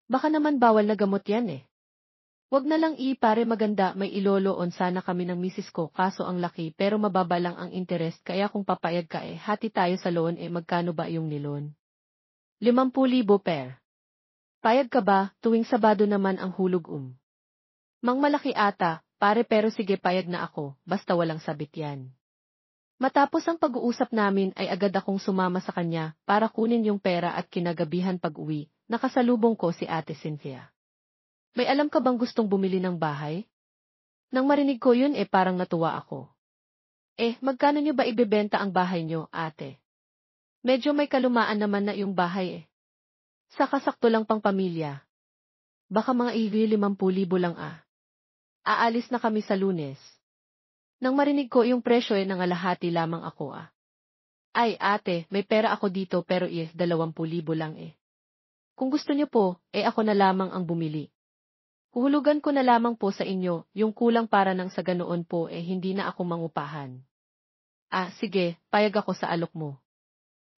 Baka naman bawal na gamot yan eh. Wag na lang pare maganda may iloloon sana kami ng misis ko kaso ang laki pero mababa lang ang interest kaya kung papayag ka hati tayo sa loan magkano ba yung nilon? 50,000 per. Payag ka ba tuwing Sabado naman ang hulog Mang malaki ata, pare pero sige payag na ako basta walang sabit yan. Matapos ang pag-uusap namin ay agad akong sumama sa kanya para kunin yung pera at kinagabihan pag-uwi, nakasalubong ko si Ate Cynthia. May alam ka bang gustong bumili ng bahay? Nang marinig ko yun parang natuwa ako. Magkano nyo ba ibebenta ang bahay nyo, ate? Medyo may kalumaan naman na yung bahay Saka sakto lang pang pamilya. Baka mga 50,000 lang Aalis na kami sa Lunes. Nang marinig ko yung presyo nangalahati lamang ako Ay ate, may pera ako dito pero 20,000 lang Kung gusto nyo po, ako na lamang ang bumili. Huhulugan ko na lamang po sa inyo, yung kulang para nang sa ganoon po hindi na ako mangupahan. Sige, payag ako sa alok mo.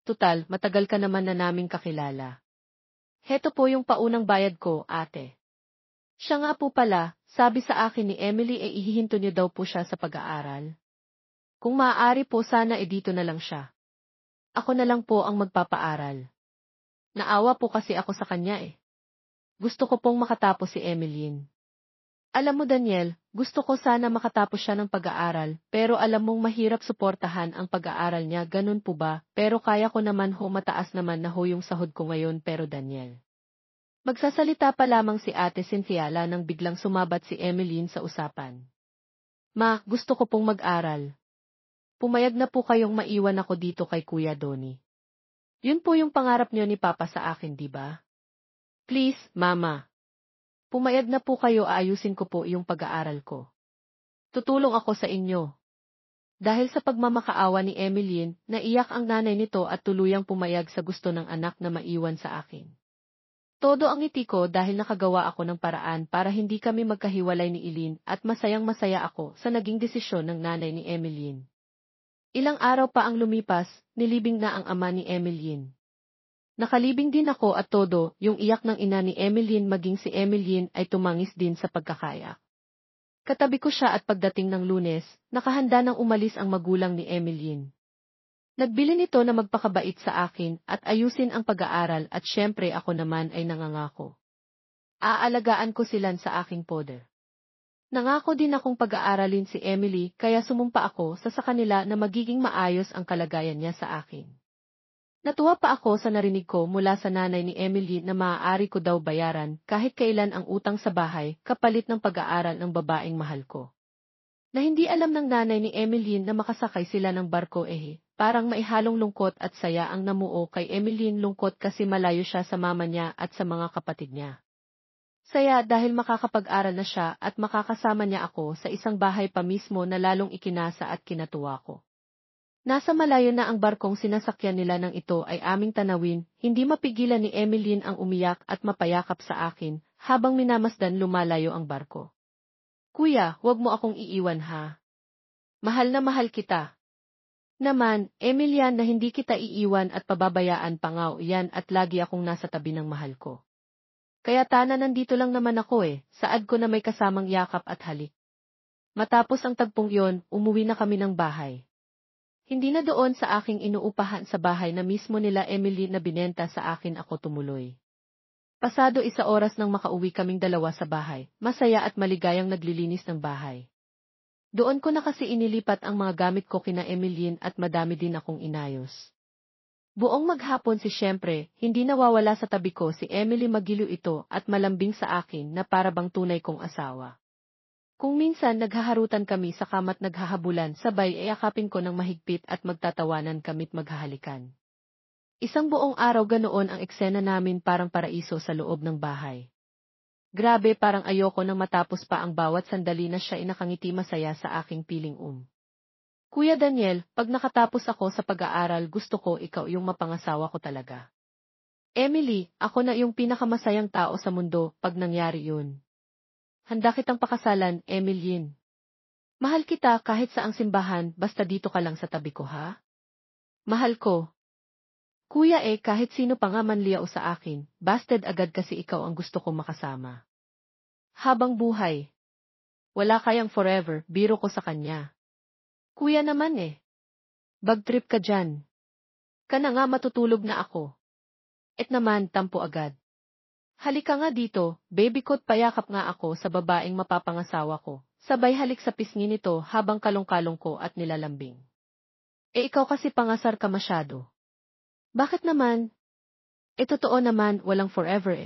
Tutal, matagal ka naman na naming kakilala. Heto po yung paunang bayad ko, ate. Siya nga po pala, sabi sa akin ni Emily ihihinto niyo daw po siya sa pag-aaral. Kung maaari po sana dito na lang siya. Ako na lang po ang magpapaaral. Naawa po kasi ako sa kanya Gusto ko pong makatapos si Emeline. Alam mo Daniel, gusto ko sana makatapos siya ng pag-aaral, pero alam mong mahirap suportahan ang pag-aaral niya ganun po ba, pero kaya ko naman mataas naman na yung sahod ko ngayon pero Daniel. Magsasalita pa lamang si Ate Cynthia nang biglang sumabat si Emeline sa usapan. Ma, gusto ko pong mag-aral. Pumayag na po kayong maiwan ako dito kay Kuya Donnie. Yun po yung pangarap niyo ni Papa sa akin, di ba? Please, Mama. Pumayag na po kayo aayusin ko po yung pag-aaral ko. Tutulong ako sa inyo. Dahil sa pagmamakaawa ni Emeline, naiyak ang nanay nito at tuluyang pumayag sa gusto ng anak na maiwan sa akin. Todo ang ngiti ko dahil nakagawa ako ng paraan para hindi kami magkahiwalay ni Eileen at masayang-masaya ako sa naging desisyon ng nanay ni Emeline. Ilang araw pa ang lumipas, nilibing na ang ama ni Emeline. Nakalibing din ako at todo, yung iyak ng ina ni Emeline maging si Emeline ay tumangis din sa pagkakayak. Katabi ko siya at pagdating ng Lunes, nakahanda nang umalis ang magulang ni Emeline. Nagbili nito na magpakabait sa akin at ayusin ang pag-aaral at syempre ako naman ay nangangako. Aalagaan ko silan sa aking poder. Nangako din akong pag-aaralin si Emily kaya sumumpa ako sa kanila na magiging maayos ang kalagayan niya sa akin. Natuwa pa ako sa narinig ko mula sa nanay ni Emily na maaari ko daw bayaran kahit kailan ang utang sa bahay kapalit ng pag-aaral ng babaeng mahal ko. Na hindi alam ng nanay ni Emily na makasakay sila ng barko parang maihalong lungkot at saya ang namuo kay Emily lungkot kasi malayo siya sa mama niya at sa mga kapatid niya. Saya dahil makakapag-aral na siya at makakasama niya ako sa isang bahay pa mismo na lalong ikinasa at kinatuwa ko. Nasa malayo na ang barkong sinasakyan nila ng ito ay aming tanawin, hindi mapigilan ni Emeline ang umiyak at mapayakap sa akin, habang minamasdan lumalayo ang barko. Kuya, wag mo akong iiwan ha. Mahal na mahal kita. Naman, Emilian na hindi kita iiwan at pababayaan pangaw yan at lagi akong nasa tabi ng mahal ko. Kaya tana nandito lang naman ako saad ko na may kasamang yakap at halik. Matapos ang tagpong yon, umuwi na kami ng bahay. Hindi na doon sa aking inuupahan sa bahay na mismo nila Emily na binenta sa akin ako tumuloy. Pasado 1 oras nang makauwi kaming dalawa sa bahay, masaya at maligayang naglilinis ng bahay. Doon ko na kasi inilipat ang mga gamit ko kina Emeline at madami din akong inayos. Buong maghapon siyempre, hindi nawawala sa tabi ko si Emily Magiliw ito at malambing sa akin na para bang tunay kong asawa. Kung minsan naghaharutan kami sa kama't naghahabulan, sabay yakapin ko ng mahigpit at magtatawanan kami't maghahalikan. Isang buong araw ganoon ang eksena namin parang paraiso sa loob ng bahay. Grabe, parang ayoko nang matapos pa ang bawat sandali na siya nakangiti masaya sa aking piling. Kuya Daniel, pag nakatapos ako sa pag-aaral gusto ko ikaw yung mapangasawa ko talaga. Emily, ako na yung pinakamasayang tao sa mundo pag nangyari yun. Handa kitang pakasalan, Emilyin. Mahal kita kahit sa ang simbahan, basta dito ka lang sa tabi ko, ha? Mahal ko. Kuya, kahit sino pa nga manliyao sa akin, busted agad kasi ikaw ang gusto kong makasama. Habang buhay. Wala kayang forever, biro ko sa kanya. Kuya naman. Bag trip ka dyan. Ka na nga, matutulog na ako. Et naman, tampo agad. Halika nga dito, baby ko't payakap nga ako sa babaeng mapapangasawa ko. Sabay halik sa pisngi nito habang kalong-kalong ko at nilalambing. Ikaw kasi pangasar ka masyado. Bakit naman? Totoo naman, walang forever.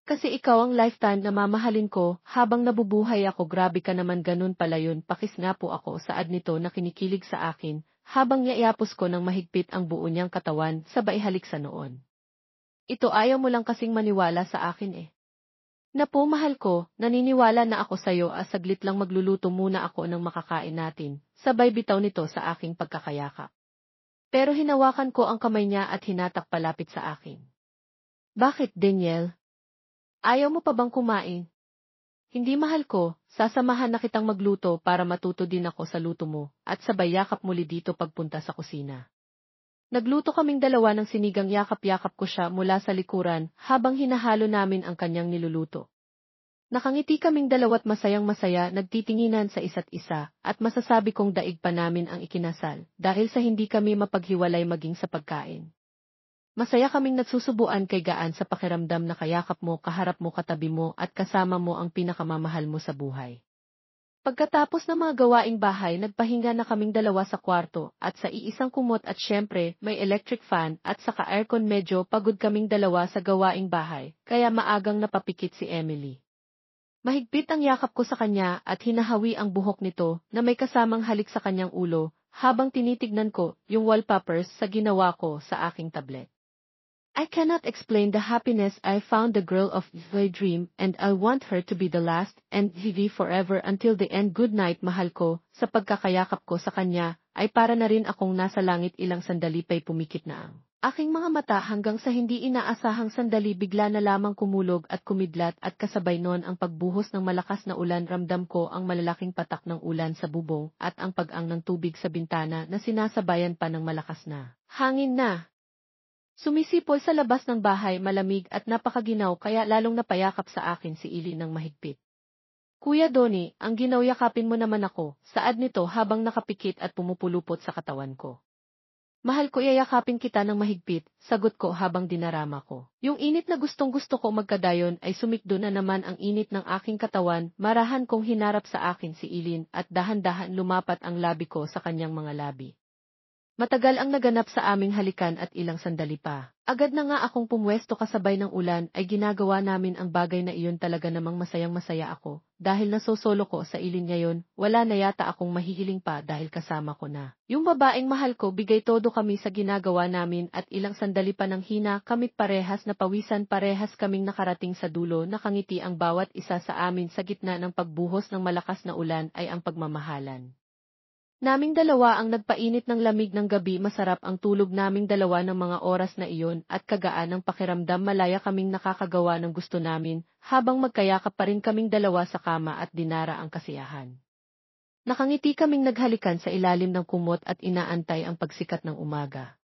Kasi ikaw ang lifetime na mamahalin ko habang nabubuhay ako. Grabe ka naman, ganun pala yun. Pakis nga po ako saad nito na kinikilig sa akin habang iapos ko ng mahigpit ang buo niyang katawan sabay halik sa noon. Ito, ayaw mo lang kasing maniwala sa akin. Napo, mahal ko, naniniwala na ako sa'yo. Saglit lang, magluluto muna ako ng makakain natin. Sabay bitaw nito sa aking pagkakayakap. Pero hinawakan ko ang kamay niya at hinatak palapit sa akin. Bakit, Daniel? Ayaw mo pa bang kumain? Hindi, mahal ko, sasamahan na kitang magluto para matuto din ako sa luto mo at sabay yakap muli dito pagpunta sa kusina. Nagluto kaming dalawa ng sinigang, yakap-yakap ko siya mula sa likuran habang hinahalo namin ang kanyang niluluto. Nakangiti kaming dalawa't masayang-masaya, nagtitinginan sa isa't isa at masasabi kong daig pa namin ang ikinasal dahil sa hindi kami mapaghiwalay maging sa pagkain. Masaya kaming nagsusubuan kay gaan sa pakiramdam na kayakap mo, kaharap mo, katabi mo at kasama mo ang pinakamamahal mo sa buhay. Pagkatapos ng mga gawaing bahay, nagpahinga na kaming dalawa sa kwarto at sa iisang kumot at syempre may electric fan at saka aircon. Medyo pagod kaming dalawa sa gawaing bahay kaya maagang napapikit si Emily. Mahigpit ang yakap ko sa kanya at hinahawi ang buhok nito na may kasamang halik sa kanyang ulo habang tinitignan ko yung wallpapers sa ginawa ko sa aking tablet. I cannot explain the happiness I found the girl of my dream and I want her to be the last and vivi forever until the end. Good night, mahal ko. Sa pagkakayakap ko sa kanya ay para na rin akong nasa langit. Ilang sandali pa'y pumikit na ang aking mga mata hanggang sa hindi inaasahang sandali bigla na lamang kumulog at kumidlat at kasabay nun ang pagbuhos ng malakas na ulan. Ramdam ko ang malalaking patak ng ulan sa bubong at ang pag-ang ng tubig sa bintana na sinasabayan pa ng malakas na hangin na sumisipol sa labas ng bahay. Malamig at napakaginaw kaya lalong napayakap sa akin si Ili ng mahigpit. Kuya Donnie, ang ginaw, yakapin mo naman ako, saad nito habang nakapikit at pumupulupot sa katawan ko. Mahal ko, iyayakapin kita ng mahigpit, sagot ko habang dinarama ko. Yung init na gustong-gusto ko magkadayon ay sumikdo na naman ang init ng aking katawan. Marahan kong hinarap sa akin si Ilin at dahan-dahan lumapat ang labi ko sa kanyang mga labi. Matagal ang naganap sa aming halikan at ilang sandali pa. Agad na nga akong pumwesto kasabay ng ulan ay ginagawa namin ang bagay na iyon. Talaga namang masayang-masaya ako. Dahil nasosolo ko sa Ilin ngayon, wala na yata akong mahihiling pa dahil kasama ko na yung babaeng mahal ko. Bigay todo kami sa ginagawa namin at ilang sandali pa nang hina kamit parehas na pawisan. Parehas kaming nakarating sa dulo. Nakangiti ang bawat isa sa amin sa gitna ng pagbuhos ng malakas na ulan ay ang pagmamahalan naming dalawa ang nagpainit ng lamig ng gabi. Masarap ang tulog naming dalawa ng mga oras na iyon at kagaan ng pakiramdam. Malaya kaming nakakagawa ng gusto namin habang magkayakap pa rin kaming dalawa sa kama at dinara ang kasiyahan. Nakangiti kaming naghalikan sa ilalim ng kumot at inaantay ang pagsikat ng umaga.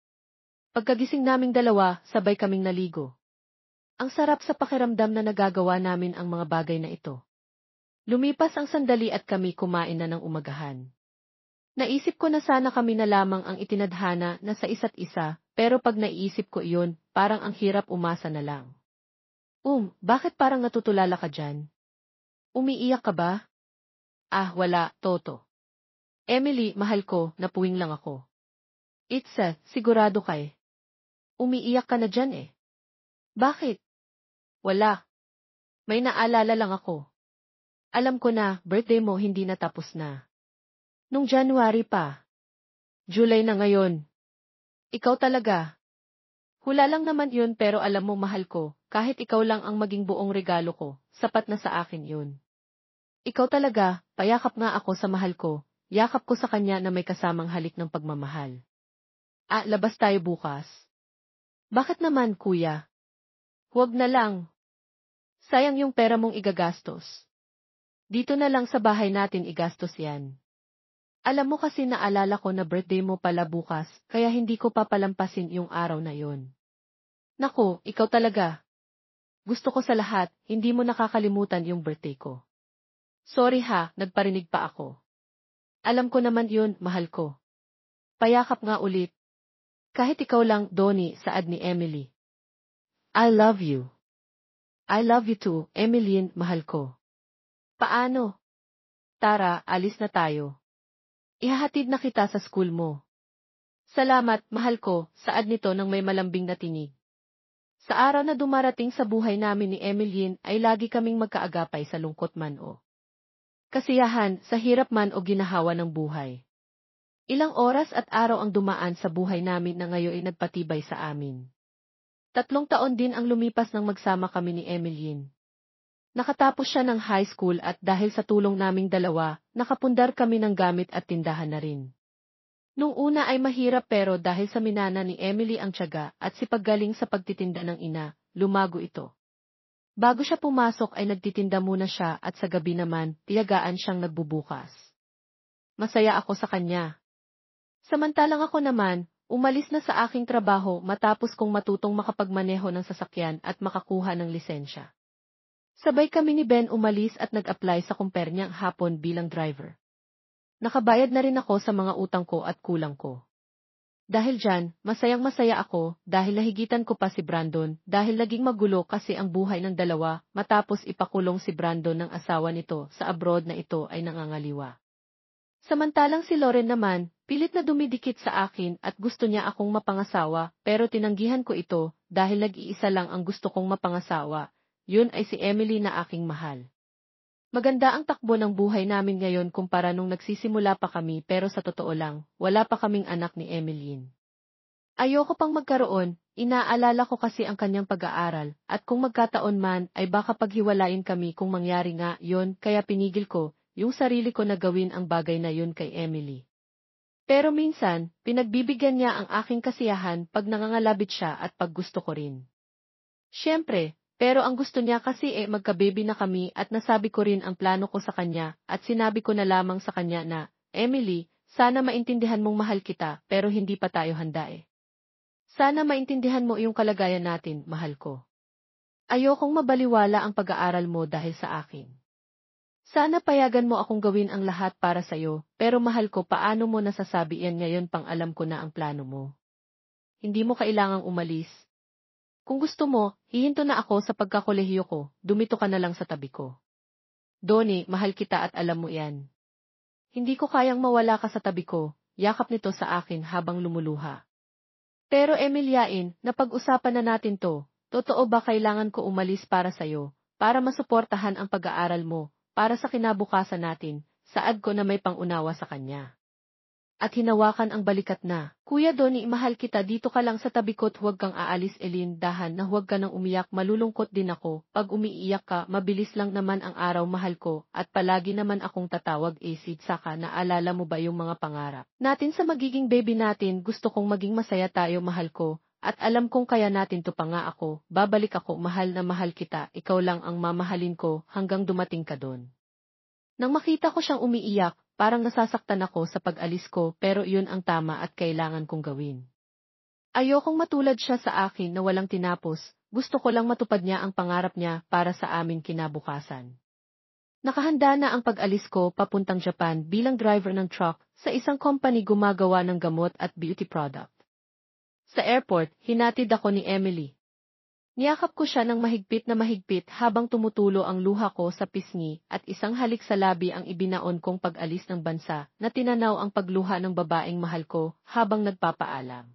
Pagkagising naming dalawa, sabay kaming naligo. Ang sarap sa pakiramdam na nagagawa namin ang mga bagay na ito. Lumipas ang sandali at kami kumain na ng umagahan. Naisip ko na sana kami na lamang ang itinadhana na sa isa't isa, pero pag naiisip ko iyon, parang ang hirap umasa na lang. Bakit parang natutulala ka dyan? Umiiyak ka ba? Wala, Toto. Emily, mahal ko, napuwing lang ako. Sigurado ka Umiiyak ka na dyan Bakit? Wala. May naalala lang ako. Alam ko na, birthday mo hindi na tapos na. Nung January pa. July na ngayon. Ikaw talaga. Hula lang naman yun pero alam mo mahal ko, kahit ikaw lang ang maging buong regalo ko, sapat na sa akin yun. Ikaw talaga, payakap nga ako sa mahal ko, yakap ko sa kanya na may kasamang halik ng pagmamahal. Labas tayo bukas. Bakit naman, kuya? Huwag na lang. Sayang yung pera mong igagastos. Dito na lang sa bahay natin igastos yan. Alam mo kasi naalala ko na birthday mo pala bukas, kaya hindi ko papalampasin yung araw na yon. Naku, ikaw talaga. Gusto ko sa lahat, hindi mo nakakalimutan yung birthday ko. Sorry ha, nagparinig pa ako. Alam ko naman yun, mahal ko. Payakap nga ulit. Kahit ikaw lang, Donnie, saad ni Emily. I love you. I love you too, Emilyn, mahal ko. Paano? Tara, alis na tayo. Ihahatid na kita sa school mo. Salamat, mahal ko, saad nito nang may malambing na tinig. Sa araw na dumarating sa buhay namin ni Emilyn ay lagi kaming magkaagapay sa lungkot man o kasiyahan, sa hirap man o ginahawa ng buhay. Ilang oras at araw ang dumaan sa buhay namin na ngayon ay nagpatibay sa amin. 3 taon din ang lumipas nang magsama kami ni Emilyn. Nakatapos siya ng high school at dahil sa tulong naming dalawa, nakapundar kami ng gamit at tindahan na rin. Nung una ay mahirap pero dahil sa minana ni Emily ang tiyaga at sipaggaling sa pagtitinda ng ina, lumago ito. Bago siya pumasok ay nagtitinda muna siya at sa gabi naman, tiyagaan siyang nagbubukas. Masaya ako sa kanya. Samantalang ako naman, umalis na sa aking trabaho matapos kong matutong makapagmaneho ng sasakyan at makakuha ng lisensya. Sabay kami ni Ben umalis at nag-apply sa kumpanyang hapon bilang driver. Nakabayad na rin ako sa mga utang ko at kulang ko. Dahil dyan, masayang-masaya ako dahil nahigitan ko pa si Brandon dahil naging magulo kasi ang buhay ng dalawa matapos ipakulong si Brandon ng asawa nito sa abroad na ito ay nangangaliwa. Samantalang si Lauren naman, pilit na dumidikit sa akin at gusto niya akong mapangasawa pero tinanggihan ko ito dahil nag-iisa lang ang gusto kong mapangasawa. Yun ay si Emily na aking mahal. Maganda ang takbo ng buhay namin ngayon kumpara nung nagsisimula pa kami pero sa totoo lang, wala pa kaming anak ni Emilyn. Ayoko pang magkaroon, inaalala ko kasi ang kanyang pag-aaral at kung magkataon man ay baka paghiwalayin kami kung mangyari nga yon kaya pinigil ko yung sarili ko na gawin ang bagay na yun kay Emily. Pero minsan, pinagbibigyan niya ang aking kasiyahan pag nangangalabit siya at pag gusto ko rin. Siyempre, pero ang gusto niya kasi magka-baby na kami at nasabi ko rin ang plano ko sa kanya at sinabi ko na lamang sa kanya na, Emily, sana maintindihan mong mahal kita pero hindi pa tayo handa eh. Sana maintindihan mo yung kalagayan natin, mahal ko. Ayokong mabaliwala ang pag-aaral mo dahil sa akin. Sana payagan mo akong gawin ang lahat para sa'yo, pero mahal ko paano mo nasasabi yan ngayon pang alam ko na ang plano mo. Hindi mo kailangang umalis. Kung gusto mo, hihinto na ako sa pagkakolehiyo ko, dumito ka na lang sa tabi ko. Donnie, mahal kita at alam mo yan. Hindi ko kayang mawala ka sa tabi ko, yakap nito sa akin habang lumuluha. Pero Emilyain, napag-usapan na natin to, totoo ba kailangan ko umalis para sa'yo, para masuportahan ang pag-aaral mo, para sa kinabukasan natin, saad ko na may pangunawa sa kanya. At hinawakan ang balikat na, Kuya Donnie, mahal kita dito ka lang sa tabi ko't huwag kang aalis dahan na huwag ka nang umiyak malulungkot din ako, pag umiiyak ka mabilis lang naman ang araw mahal ko, at palagi naman akong tatawag acid saka naalala mo ba yung mga pangarap natin sa magiging baby natin gusto kong maging masaya tayo mahal ko, at alam kong kaya natin to pa nga ako, babalik ako mahal na mahal kita, ikaw lang ang mamahalin ko hanggang dumating ka doon. Nang makita ko siyang umiiyak, parang nasasaktan ako sa pag-alis ko pero yun ang tama at kailangan kong gawin. Ayokong matulad siya sa akin na walang tinapos, gusto ko lang matupad niya ang pangarap niya para sa amin kinabukasan. Nakahanda na ang pag-alis ko papuntang Japan bilang driver ng truck sa isang company gumagawa ng gamot at beauty product. Sa airport, hinatid ako ni Emily. Niyakap ko siya ng mahigpit na mahigpit habang tumutulo ang luha ko sa pisngi at isang halik sa labi ang ibinaon kong pag-alis ng bansa na tinanaw ang pagluha ng babaeng mahal ko habang nagpapaalam.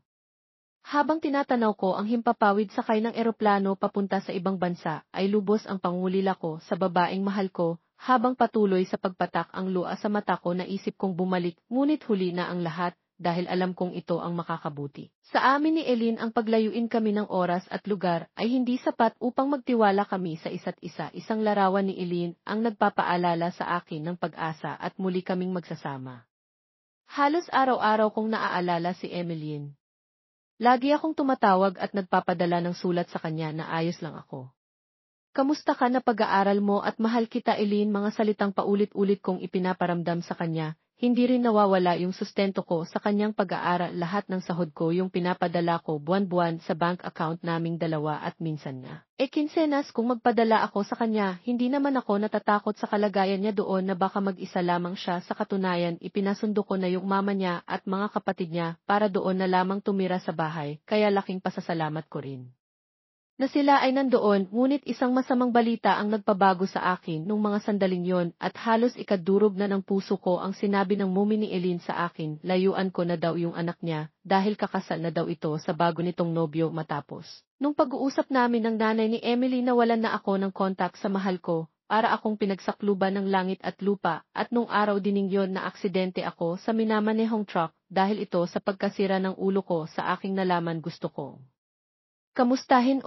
Habang tinatanaw ko ang himpapawid sakay ng eroplano papunta sa ibang bansa ay lubos ang pangulila ko sa babaeng mahal ko habang patuloy sa pagpatak ang luha sa mata ko naisip kong bumalik ngunit huli na ang lahat dahil alam kong ito ang makakabuti. Sa amin ni Eileen ang paglayuin kami ng oras at lugar ay hindi sapat upang magtiwala kami sa isa't isa. Isang larawan ni Eileen ang nagpapaalala sa akin ng pag-asa at muli kaming magsasama. Halos araw-araw kong naaalala si Emeline. Lagi akong tumatawag at nagpapadala ng sulat sa kanya na ayos lang ako. Kamusta ka na pag-aaral mo at mahal kita Eileen, mga salitang paulit-ulit kong ipinaparamdam sa kanya. Hindi rin nawawala yung sustento ko sa kanyang pag-aaral, lahat ng sahod ko yung pinapadala ko buwan-buwan sa bank account naming dalawa at minsan nga. Kinsenas kung magpadala ako sa kanya, hindi naman ako natatakot sa kalagayan niya doon na baka mag-isa lamang siya. Sa katunayan, ipinasundo ko na yung mama niya at mga kapatid niya para doon na lamang tumira sa bahay, kaya laking pasasalamat ko rin na sila ay nandoon. Ngunit isang masamang balita ang nagpabago sa akin nung mga sandaling yon at halos ikadurog na ng puso ko ang sinabi ng mumi ni Eileen sa akin, layuan ko na daw yung anak niya dahil kakasal na daw ito sa bago nitong nobyo matapos. Nung pag-uusap namin ng nanay ni Emily, nawalan na ako ng kontak sa mahal ko, para akong pinagsakluban ng langit at lupa, at nung araw dining yon na aksidente ako sa minamanehong truck dahil ito sa pagkasira ng ulo ko. Sa aking nalaman gusto ko kamustahin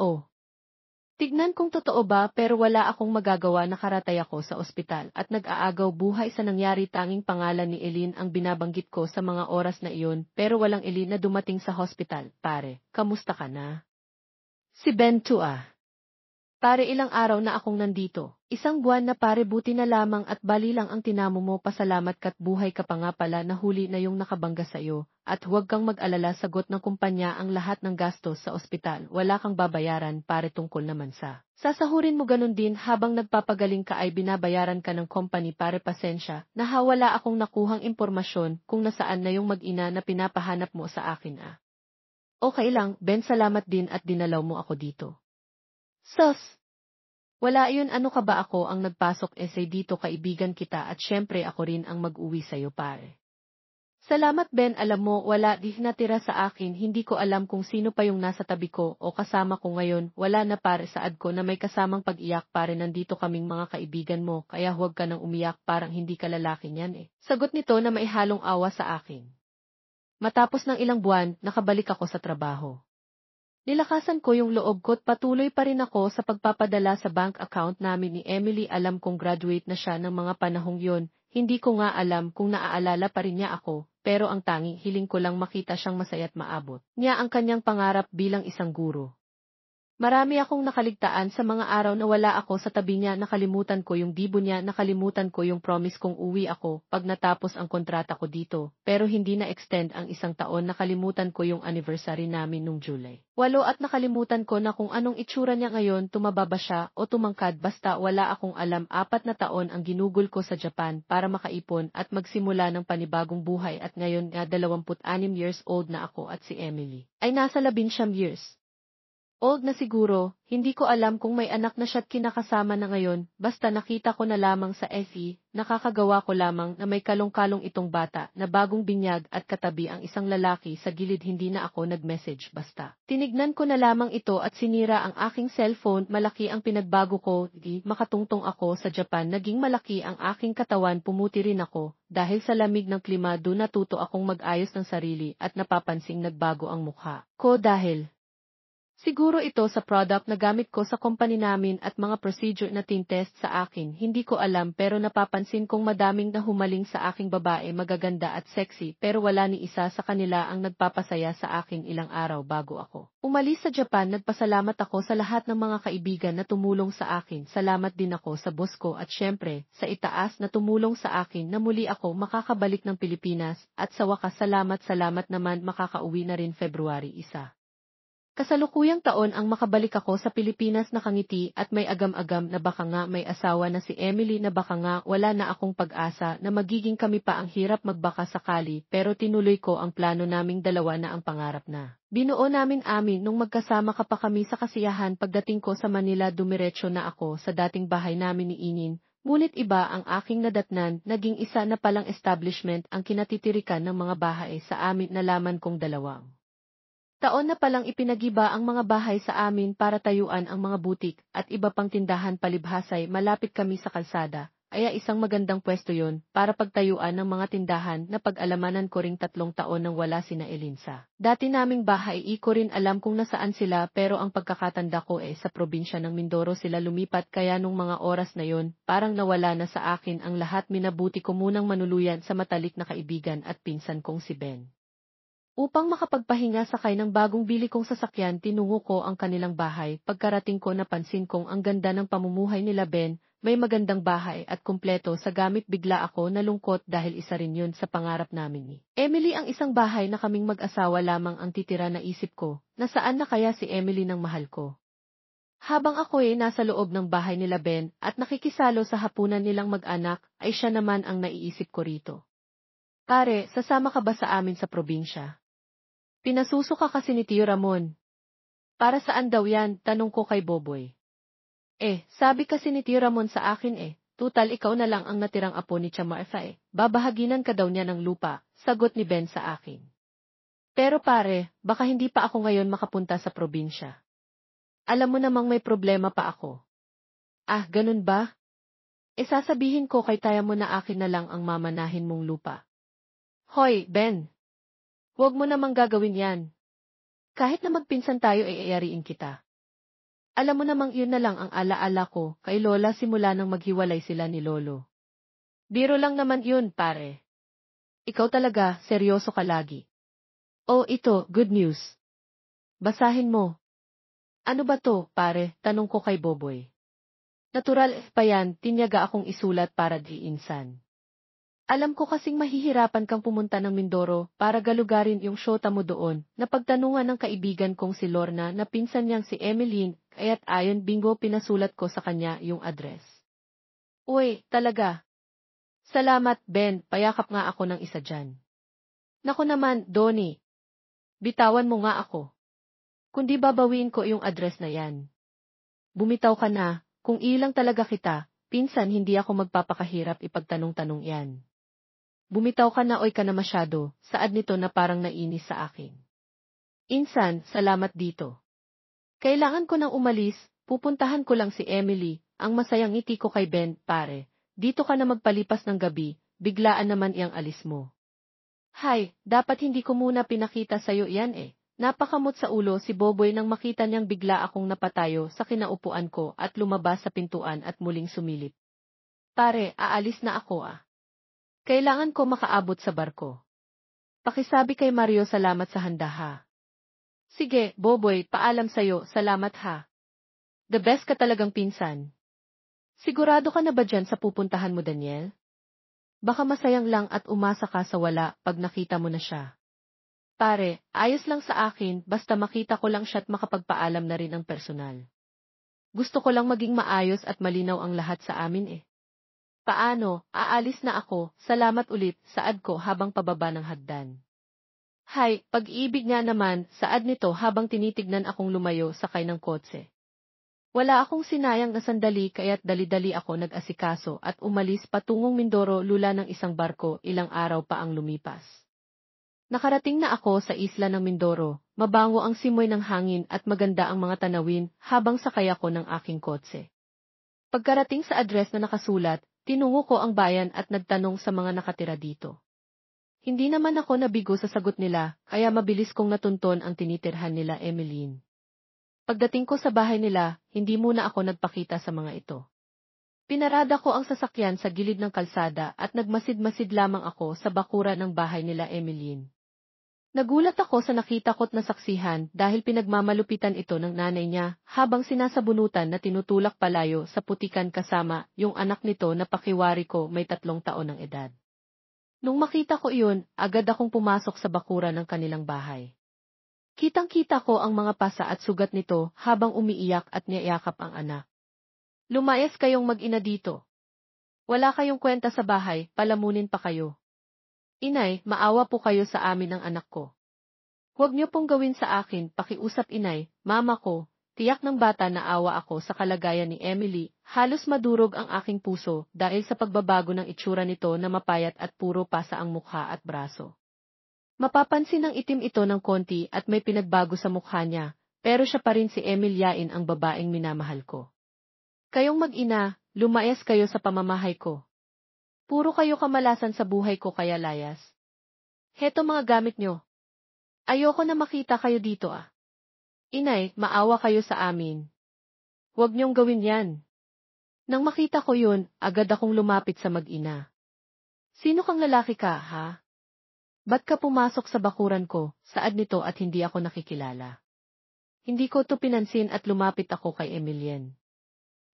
tignan kung totoo ba, pero wala akong magagawa. Nakaratay ako sa ospital at nag-aagaw buhay sa nangyari. Tanging pangalan ni Eileen ang binabanggit ko sa mga oras na iyon, pero walang Eileen na dumating sa hospital. Pare, kamusta ka na? Si Ben Tua. Pare, ilang araw na akong nandito. Isang buwan na pare, buti na lamang at bali lang ang tinamo mo. Pasalamat ka't buhay ka pa nga pala. Nahuli na yung nakabangga sa'yo. At huwag kang mag-alala, sagot ng kumpanya ang lahat ng gastos sa ospital. Wala kang babayaran pare, tungkol naman sa sasahurin mo. Ganun din habang nagpapagaling ka ay binabayaran ka ng company pare. Pasensya, wala akong nakuhang impormasyon kung nasaan na yung mag-ina na pinapahanap mo sa akin. Okay lang, Ben, salamat din at dinalaw mo ako dito. Sus! Wala yun, ano ka ba, ako ang nagpasok essay dito, kaibigan kita at syempre ako rin ang mag-uwi sa'yo pare. Salamat Ben, alam mo wala di natira sa akin, hindi ko alam kung sino pa yung nasa tabi ko o kasama ko ngayon, wala na pare. Saad ko na may kasamang pag-iyak pare, nandito kaming mga kaibigan mo kaya huwag ka nang umiyak, parang hindi ka lalaki niyan Sagot nito na may halong awa sa akin. Matapos ng ilang buwan, nakabalik ako sa trabaho. Nilakasan ko yung loob ko at patuloy pa rin ako sa pagpapadala sa bank account namin ni Emily. Alam kong graduate na siya ng mga panahong yon, hindi ko nga alam kung naaalala pa rin niya ako, pero ang tanging hiling ko lang makita siyang masaya at maabot niya ang kanyang pangarap bilang isang guro. Marami akong nakaligtaan sa mga araw na wala ako sa tabi niya. Nakalimutan ko yung dibo niya, nakalimutan ko yung promise kong uwi ako pag natapos ang kontrata ko dito, pero hindi na-extend ang isang taon. Nakalimutan ko yung anniversary namin nung July 8 at nakalimutan ko na kung anong itsura niya ngayon, tumaba ba siya o tumangkad, basta wala akong alam. 4 na taon ang ginugol ko sa Japan para makaipon at magsimula ng panibagong buhay at ngayon nga 26 years old na ako at si Emily ay nasa 19 years old na siguro. Hindi ko alam kung may anak na siya't kinakasama na ngayon, basta nakita ko na lamang sa FE, nakakagawa ko lamang na may kalong-kalong itong bata na bagong binyag at katabi ang isang lalaki sa gilid. Hindi na ako nag-message, basta tinignan ko na lamang ito at sinira ang aking cellphone. Malaki ang pinagbago ko, makatungtong ako sa Japan, naging malaki ang aking katawan, pumuti rin ako, dahil sa lamig ng klima. Doon natuto akong mag-ayos ng sarili at napapansing nagbago ang mukha ko dahil siguro ito sa product na gamit ko sa company namin at mga procedure na test sa akin. Hindi ko alam, pero napapansin kong madaming nahumaling sa aking babae, magaganda at sexy, pero wala ni isa sa kanila ang nagpapasaya sa akin. Ilang araw bago ako umalis sa Japan, nagpasalamat ako sa lahat ng mga kaibigan na tumulong sa akin. Salamat din ako sa boss ko at syempre sa itaas na tumulong sa akin na muli ako makakabalik ng Pilipinas at sa wakas salamat naman, makakauwi na rin February 1. Kasalukuyang taon ang makabalik ako sa Pilipinas, nakangiti at may agam-agam na baka nga may asawa na si Emily, na baka nga wala na akong pag-asa na magiging kami pa. Ang hirap magbaka sakali, pero tinuloy ko ang plano naming dalawa na ang pangarap na binuo namin nung magkasama ka pa kami sa kasiyahan. Pagdating ko sa Manila, dumiretso na ako sa dating bahay namin ni Inin. Ngunit iba ang aking nadatnan, naging isa na palang establishment ang kinatitirikan ng mga bahay sa amin. Nalaman kong 2 taon na palang ipinagiba ang mga bahay sa amin para tayuan ang mga butik at iba pang tindahan. Palibhasay malapit kami sa kalsada, ay isang magandang pwesto yon para pagtayuan ng mga tindahan na pag-alamanan ko ring 3 taon nang wala sina Elinsa. Dati naming bahay ko rin alam kung nasaan sila pero ang pagkakatanda ko sa probinsya ng Mindoro sila lumipat kaya nung mga oras na yon parang nawala na sa akin ang lahat minabuti ko munang manuluyan sa matalik na kaibigan at pinsan kong si Ben. Upang makapagpahinga sakay ng bagong bili kong sasakyan tinungo ko ang kanilang bahay. Pagkarating ko napansin kong ang ganda ng pamumuhay nila Ben, may magandang bahay at kumpleto sa gamit bigla ako nalungkot dahil isa rin yun sa pangarap namin ni Emily ang isang bahay na kaming mag-asawa lamang ang titira na isip ko, nasaan na kaya si Emily ng mahal ko. Habang ako nasa loob ng bahay nila Ben at nakikisalo sa hapunan nilang mag-anak, ay siya naman ang naiisip ko rito. Pare, sasama ka ba sa amin sa probinsya? Pinasusuka kasi ni Tio Ramon. Para saan daw yan, tanong ko kay Boboy. Sabi kasi ni Tio Ramon sa akin tutal ikaw na lang ang natirang apo ni Chama babahaginan ka daw niya ng lupa, sagot ni Ben sa akin. Pero pare, baka hindi pa ako ngayon makapunta sa probinsya. Alam mo namang may problema pa ako. Ah, ganun ba? Sasabihin ko kay Taya mo na akin na lang ang mamanahin mong lupa. Hoy, Ben! Huwag mo namang gagawin yan. Kahit na magpinsan tayo ayariin kita. Alam mo namang yun na lang ang alaala ko kay Lola simula nang maghiwalay sila ni Lolo. Biro lang naman yun, pare. Ikaw talaga, seryoso ka lagi. Oh, ito, good news. Basahin mo. Ano ba to, pare? Tanong ko kay Boboy. Natural pa yan, tinyaga akong isulat para di insan. Alam ko kasing mahihirapan kang pumunta ng Mindoro para galugarin yung syota mo doon, na pagtanungan ng kaibigan kong si Lorna na pinsan niyang si Emeline, kaya't ayon bingo pinasulat ko sa kanya yung address. Uy, talaga. Salamat, Ben, payakap nga ako ng isa dyan. Naku naman, Donnie. Bitawan mo nga ako. Kundi babawiin ko yung address na yan. Bumitaw ka na, kung ilang talaga kita, pinsan hindi ako magpapakahirap ipagtanong-tanong yan. Bumitaw ka na oy ka na masyado, saad nito na parang nainis sa akin. Insan, salamat dito. Kailangan ko nang umalis, pupuntahan ko lang si Emily, ang masayang ngiti ko kay Ben, pare. Dito ka na magpalipas ng gabi, biglaan naman iyang alis mo. Hay, dapat hindi ko muna pinakita sa'yo yan Napakamot sa ulo si Boboy nang makita niyang bigla akong napatayo sa kinaupuan ko at lumabas sa pintuan at muling sumilip. Pare, aalis na ako Kailangan ko makaabot sa barko. Pakisabi kay Mario salamat sa handa ha. Sige, Boboy, paalam sa'yo, salamat ha. The best ka talagang pinsan. Sigurado ka na ba dyan sa pupuntahan mo, Daniel? Baka masayang lang at umasa ka sa wala pag nakita mo na siya. Pare, ayos lang sa akin basta makita ko lang siya at makapagpaalam na rin ang personal. Gusto ko lang maging maayos at malinaw ang lahat sa amin Paano, aalis na ako, salamat ulit, saad ko habang pababa ng hagdan. Hay, pag-ibig nga naman, saad nito habang tinitignan akong lumayo sakay ng kotse. Wala akong sinayang na sandali kaya't dali-dali ako nag-asikaso at umalis patungong Mindoro lula ng isang barko ilang araw pa ang lumipas. Nakarating na ako sa isla ng Mindoro, mabango ang simoy ng hangin at maganda ang mga tanawin habang sakay ako ng aking kotse. Pagkarating sa address na nakasulat, tinungo ko ang bayan at nagtanong sa mga nakatira dito. Hindi naman ako nabigo sa sagot nila, kaya mabilis kong natunton ang tinitirhan nila Emeline. Pagdating ko sa bahay nila, hindi muna ako nagpakita sa mga ito. Pinarada ko ang sasakyan sa gilid ng kalsada at nagmasid-masid lamang ako sa bakura ng bahay nila Emeline. Nagulat ako sa nakita ko't nasaksihan dahil pinagmamalupitan ito ng nanay niya habang sinasabunutan na tinutulak palayo sa putikan kasama yung anak nito na pakiwari ko may 3 taon ng edad. Nung makita ko iyon, agad akong pumasok sa bakura ng kanilang bahay. Kitang-kita ko ang mga pasa at sugat nito habang umiiyak at niyayakap ang anak. Lumayas kayong mag-ina dito. Wala kayong kwenta sa bahay, palamunin pa kayo. Inay, maawa po kayo sa amin ng anak ko. Huwag niyo pong gawin sa akin, pakiusap inay, mama ko, tiyak ng bata na awa ako sa kalagayan ni Emily, halos madurog ang aking puso dahil sa pagbabago ng itsura nito na mapayat at puro pasa ang mukha at braso. Mapapansin ng itim ito ng konti at may pinagbago sa mukha niya, pero siya pa rin si Emilyain ang babaeng minamahal ko. Kayong mag-ina, lumayas kayo sa pamamahay ko. Puro kayo kamalasan sa buhay ko kaya layas. Heto mga gamit nyo. Ayoko na makita kayo dito ah. Inay, maawa kayo sa amin. Huwag niyong gawin yan. Nang makita ko yun, agad akong lumapit sa mag-ina. Sino kang lalaki ka, ha? Ba't ka pumasok sa bakuran ko, saad nito at hindi ako nakikilala? Hindi ko to pinansin at lumapit ako kay Emilien.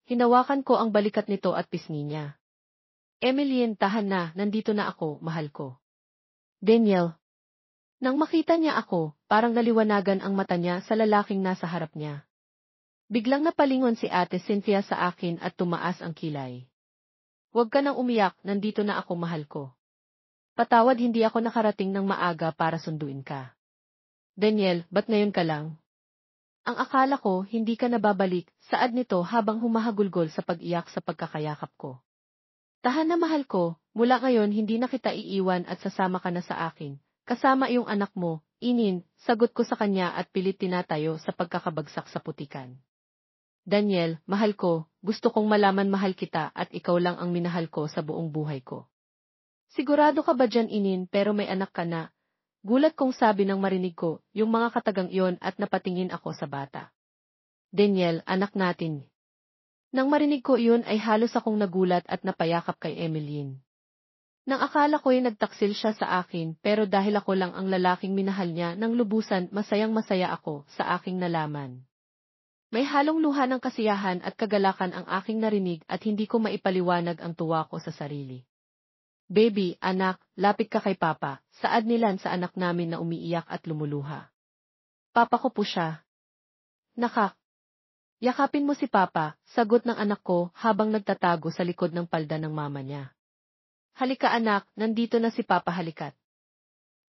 Hinawakan ko ang balikat nito at pisngi niya. Emilien, tahan na, nandito na ako, mahal ko. Daniel. Nang makita niya ako, parang naliwanagan ang mata niya sa lalaking nasa harap niya. Biglang napalingon si Ate Cynthia sa akin at tumaas ang kilay. Huwag ka nang umiyak, nandito na ako mahal ko. Patawad hindi ako nakarating ng maaga para sunduin ka. Daniel, ba't ngayon ka lang? Ang akala ko hindi ka nababalik, saad nito habang humahagulgol sa pag-iyak sa pagkakayakap ko. Tahan na mahal ko, mula ngayon hindi na kita iiwan at sasama ka na sa akin. Kasama iyong anak mo, Inin, sagot ko sa kanya at pilit tinatayo sa pagkakabagsak sa putikan. Daniel, mahal ko, gusto kong malaman mahal kita at ikaw lang ang minahal ko sa buong buhay ko. Sigurado ka ba dyan Inin pero may anak ka na? Gulat kong sabi ng marinig ko, yung mga katagang iyon at napatingin ako sa bata. Daniel, anak natin. Nang marinig ko iyon ay halos akong nagulat at napayakap kay Emilien. Nang akala ko'y nagtaksil siya sa akin pero dahil ako lang ang lalaking minahal niya nang lubusan masayang masaya ako sa aking nalaman. May halong luha ng kasiyahan at kagalakan ang aking narinig at hindi ko maipaliwanag ang tuwa ko sa sarili. Baby, anak, lapit ka kay Papa, saad nilan sa anak namin na umiiyak at lumuluha. Papa ko po siya. Nakak. Yakapin mo si Papa, sagot ng anak ko habang nagtatago sa likod ng palda ng mama niya. Halika anak, nandito na si Papa halikat.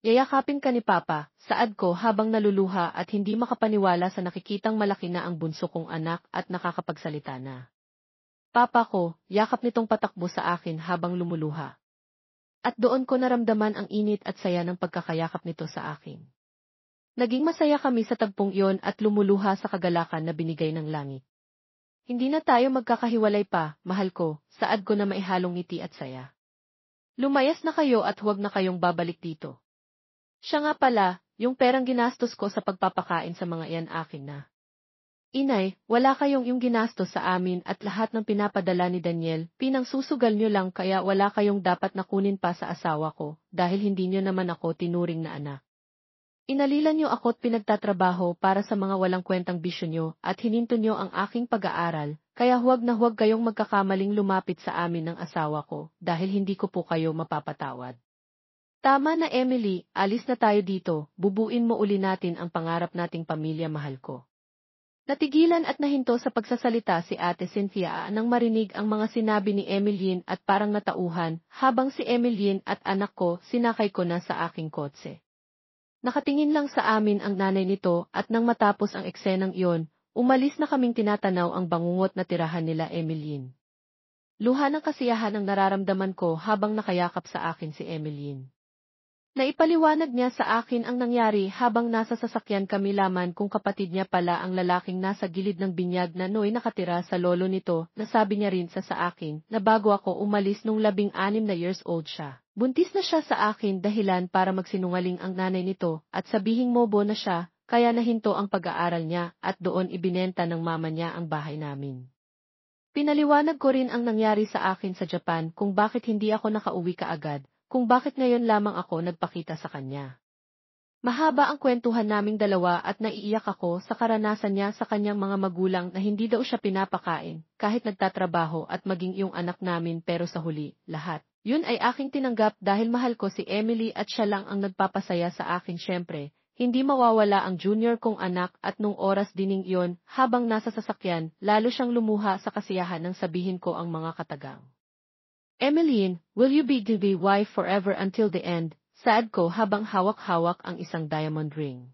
Yayakapin ka ni Papa, saad ko habang naluluha at hindi makapaniwala sa nakikitang malaki na ang bunso kong anak at nakakapagsalita na. Papa ko, yakap nitong patakbo sa akin habang lumuluha. At doon ko naramdaman ang init at saya ng pagkakayakap nito sa akin. Naging masaya kami sa tagpong iyon at lumuluha sa kagalakan na binigay ng langit. Hindi na tayo magkakahiwalay pa, mahal ko, saad ko na maihalong ngiti at saya. Lumayas na kayo at huwag na kayong babalik dito. Siya nga pala, yung perang ginastos ko sa pagpapakain sa mga iyan akin na. Inay, wala kayong yung ginastos sa amin at lahat ng pinapadala ni Daniel, pinangsusugal nyo lang kaya wala kayong dapat nakunin pa sa asawa ko, dahil hindi nyo naman ako tinuring na anak. Inalilan nyo ako't pinagtatrabaho para sa mga walang kwentang bisyo nyo at hininto nyo ang aking pag-aaral, kaya huwag na huwag kayong magkakamaling lumapit sa amin ng asawa ko dahil hindi ko po kayo mapapatawad. Tama na Emily, alis na tayo dito, bubuin mo uli natin ang pangarap nating pamilya mahal ko. Natigilan at nahinto sa pagsasalita si Ate Cynthia nang marinig ang mga sinabi ni Emilien at parang natauhan habang si Emilien at anak ko sinakay ko na sa aking kotse. Nakatingin lang sa amin ang nanay nito at nang matapos ang eksenang iyon, umalis na kaming tinatanaw ang bangungot na tirahan nila Emilien. Luha ng kasiyahan ang nararamdaman ko habang nakayakap sa akin si Emilien. Naipaliwanag niya sa akin ang nangyari habang nasa sasakyan kami laman kung kapatid niya pala ang lalaking nasa gilid ng binyag na noy nakatira sa lolo nito na sabi niya rin sa akin na bago ako umalis nung 16 na years old siya. Buntis na siya sa akin dahilan para magsinungaling ang nanay nito at sabihing mobo na siya kaya nahinto ang pag-aaral niya at doon ibinenta ng mama niya ang bahay namin. Pinaliwanag ko rin ang nangyari sa akin sa Japan kung bakit hindi ako nakauwi kaagad. Kung bakit ngayon lamang ako nagpakita sa kanya. Mahaba ang kwentuhan naming dalawa at naiiyak ako sa karanasan niya sa kanyang mga magulang na hindi daw siya pinapakain, kahit nagtatrabaho at maging iyong anak namin pero sa huli, lahat. Yun ay aking tinanggap dahil mahal ko si Emily at siya lang ang nagpapasaya sa akin syempre, hindi mawawala ang junior kong anak at nung oras dining iyon, habang nasa sasakyan, lalo siyang lumuha sa kasiyahan nang sabihin ko ang mga katagang. Emilien, will you be the wife forever until the end? Saad ko habang hawak-hawak ang isang diamond ring.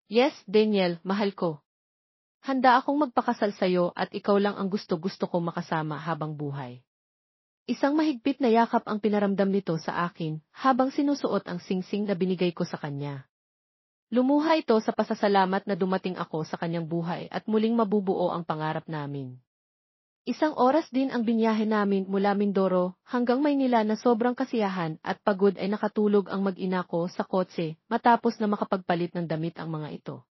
Yes, Daniel, mahal ko. Handa akong magpakasal sa'yo at ikaw lang ang gusto-gusto ko makasama habang buhay. Isang mahigpit na yakap ang pinaramdam nito sa akin habang sinusuot ang singsing na binigay ko sa kanya. Lumuha ito sa pasasalamat na dumating ako sa kanyang buhay at muling mabubuo ang pangarap namin. Isang oras din ang binyahe namin mula Mindoro hanggang Maynila na sobrang kasiyahan at pagod ay nakatulog ang mag-ina ko sa kotse matapos na makapagpalit ng damit ang mga ito.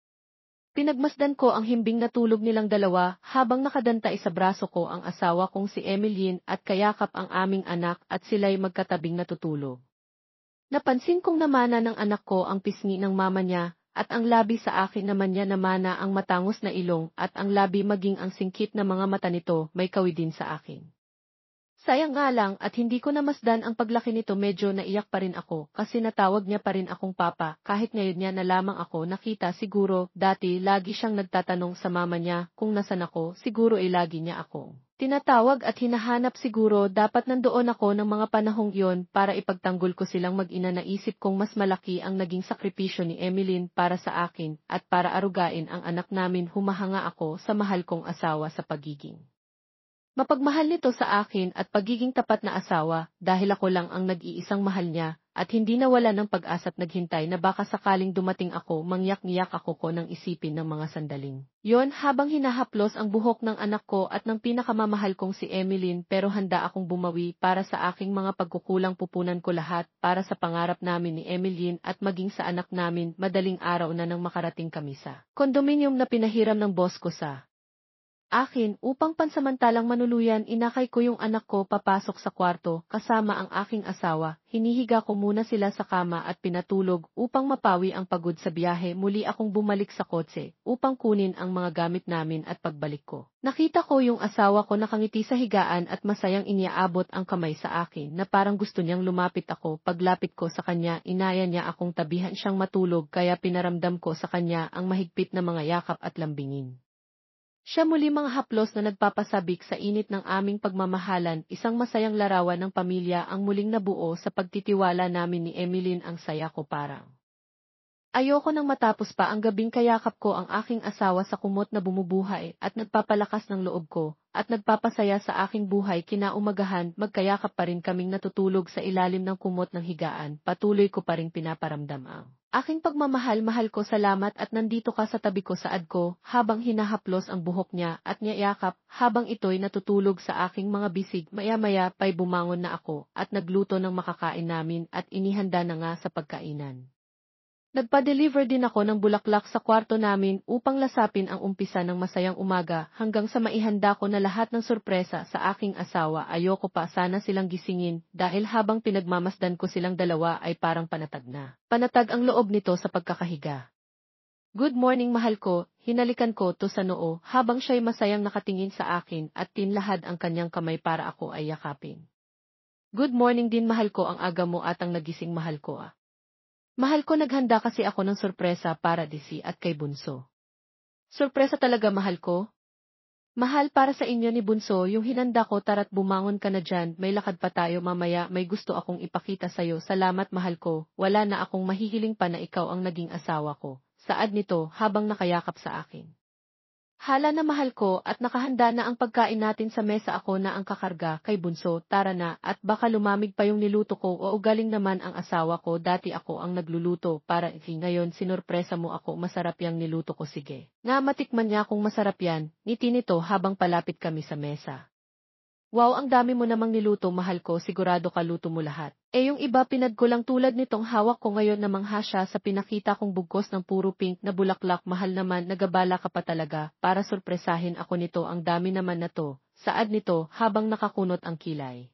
Pinagmasdan ko ang himbing na tulog nilang dalawa habang nakadantay sa braso ko ang asawa kong si Emeline at kayakap ang aming anak at sila'y magkatabing natutulog. Napansin kong namana ng anak ko ang pisngi ng mama niya at ang labi sa akin naman niya namana ang matangos na ilong at ang labi maging ang singkit na mga mata nito may kawid din sa akin. Sayang nga lang at hindi ko namasdan ang paglaki nito medyo naiyak pa rin ako kasi natawag niya pa rin akong papa kahit ngayon niya na lamang ako nakita siguro dati lagi siyang nagtatanong sa mama niya kung nasan ako siguro ay lagi niya akong tinatawag at hinahanap siguro dapat nandoon ako ng mga panahong iyon para ipagtanggol ko silang mag-ina naisip kong mas malaki ang naging sakripisyo ni Emeline para sa akin at para arugain ang anak namin humahanga ako sa mahal kong asawa sa pagiging mapagmahal nito sa akin at pagiging tapat na asawa dahil ako lang ang nag-iisang mahal niya at hindi nawala ng pag-asa't naghintay na baka sakaling dumating ako mangyak-ngiyak ako ko ng isipin ng mga sandaling. Yon habang hinahaplos ang buhok ng anak ko at ng pinakamamahal kong si Emeline pero handa akong bumawi para sa aking mga pagkukulang pupunan ko lahat para sa pangarap namin ni Emeline at maging sa anak namin madaling araw na nang makarating kami sa kondominium na pinahiram ng boss ko sa akin upang pansamantalang manuluyan inakay ko yung anak ko papasok sa kwarto kasama ang aking asawa, hinihiga ko muna sila sa kama at pinatulog upang mapawi ang pagod sa biyahe muli akong bumalik sa kotse upang kunin ang mga gamit namin at pagbalik ko. Nakita ko yung asawa ko nakangiti sa higaan at masayang iniaabot ang kamay sa akin na parang gusto niyang lumapit ako paglapit ko sa kanya inaya niya akong tabihan siyang matulog kaya pinaramdam ko sa kanya ang mahigpit na mga yakap at lambingin. Siya muli mga haplos na nagpapasabik sa init ng aming pagmamahalan, isang masayang larawan ng pamilya ang muling nabuo sa pagtitiwala namin ni Emeline ang saya ko parang. Ayoko nang matapos pa ang gabing kayakap ko ang aking asawa sa kumot na bumubuhay at nagpapalakas ng loob ko at nagpapasaya sa aking buhay kinaumagahan magkayakap pa rin kaming natutulog sa ilalim ng kumot ng higaan, patuloy ko pa rin pinaparamdam ang aking pagmamahal-mahal ko salamat at nandito ka sa tabi ko saad ko habang hinahaplos ang buhok niya at niyayakap habang ito'y natutulog sa aking mga bisig maya-maya pa'y bumangon na ako at nagluto ng makakain namin at inihanda na nga sa pagkainan. Nagpa-deliver din ako ng bulaklak sa kwarto namin upang lasapin ang umpisa ng masayang umaga hanggang sa maihanda ko na lahat ng sorpresa sa aking asawa ayoko pa sana silang gisingin dahil habang pinagmamasdan ko silang dalawa ay parang panatag na. Panatag ang loob nito sa pagkakahiga. Good morning mahal ko, hinalikan ko to sa noo habang siya'y masayang nakatingin sa akin at tinlahad ang kanyang kamay para ako ay yakapin. Good morning din mahal ko ang aga mo at ang nagising mahal ko ah. Mahal ko naghanda kasi ako ng sorpresa para Desi at kay Bunso. Sorpresa talaga mahal ko? Mahal para sa inyo ni Bunso yung hinanda ko tara't bumangon ka na dyan may lakad pa tayo mamaya may gusto akong ipakita sa'yo salamat mahal ko wala na akong mahihiling pa na ikaw ang naging asawa ko, saad nito habang nakayakap sa akin. Hala na mahal ko at nakahanda na ang pagkain natin sa mesa ako na ang kakarga kay Bunso tara na at baka lumamig pa yung niluto ko o ugaling naman ang asawa ko dati ako ang nagluluto para ngayon sinurpresa mo ako masarap yang niluto ko sige. Nga matikman niya kung masarap yan, ngiti nito habang palapit kami sa mesa. Wow ang dami mo namang niluto mahal ko sigurado kaluto mo lahat. Yung iba pinagkulang tulad nitong hawak ko ngayon na mangha siya sa pinakita kong bugkos ng puro pink na bulaklak mahal naman nagabala ka pa talaga para sorpresahin ako nito ang dami naman na to, saad nito habang nakakunot ang kilay.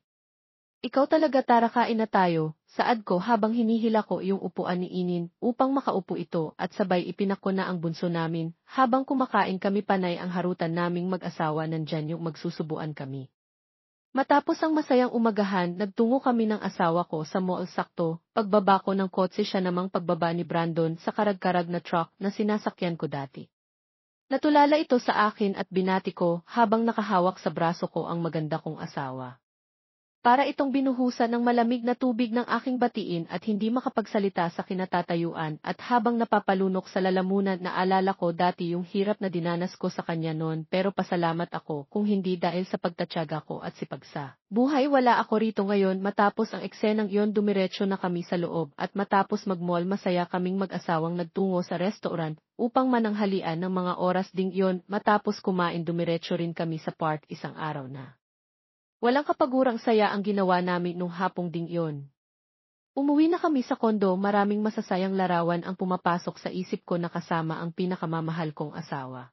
Ikaw talaga tara kain na tayo, saad ko habang hinihila ko yung upuan ni Inin upang makaupo ito at sabay ipinako na ang bunso namin habang kumakain kami panay ang harutan naming mag-asawa nandyan yung magsusubuan kami. Matapos ang masayang umagahan, nagtungo kami ng asawa ko sa mall sakto, pagbaba ko ng kotse siya namang pagbaba ni Brandon sa karag-karag na truck na sinasakyan ko dati. Natulala ito sa akin at binati ko habang nakahawak sa braso ko ang maganda kong asawa. Para itong binuhusan ng malamig na tubig ng aking batiin at hindi makapagsalita sa kinatatayuan at habang napapalunok sa lalamunan na alala ko dati yung hirap na dinanas ko sa kanya noon pero pasalamat ako kung hindi dahil sa pagtatyaga ko at sipagsa. Buhay wala ako rito ngayon matapos ang eksenang iyon dumiretso na kami sa loob at matapos mag-mall masaya kaming mag-asawang nagtungo sa restaurant upang mananghalian ng mga oras ding iyon. Matapos kumain dumiretso rin kami sa park isang araw na. Walang kapagurang saya ang ginawa namin nung hapong ding iyon. Umuwi na kami sa kondo, maraming masasayang larawan ang pumapasok sa isip ko na kasama ang pinakamamahal kong asawa.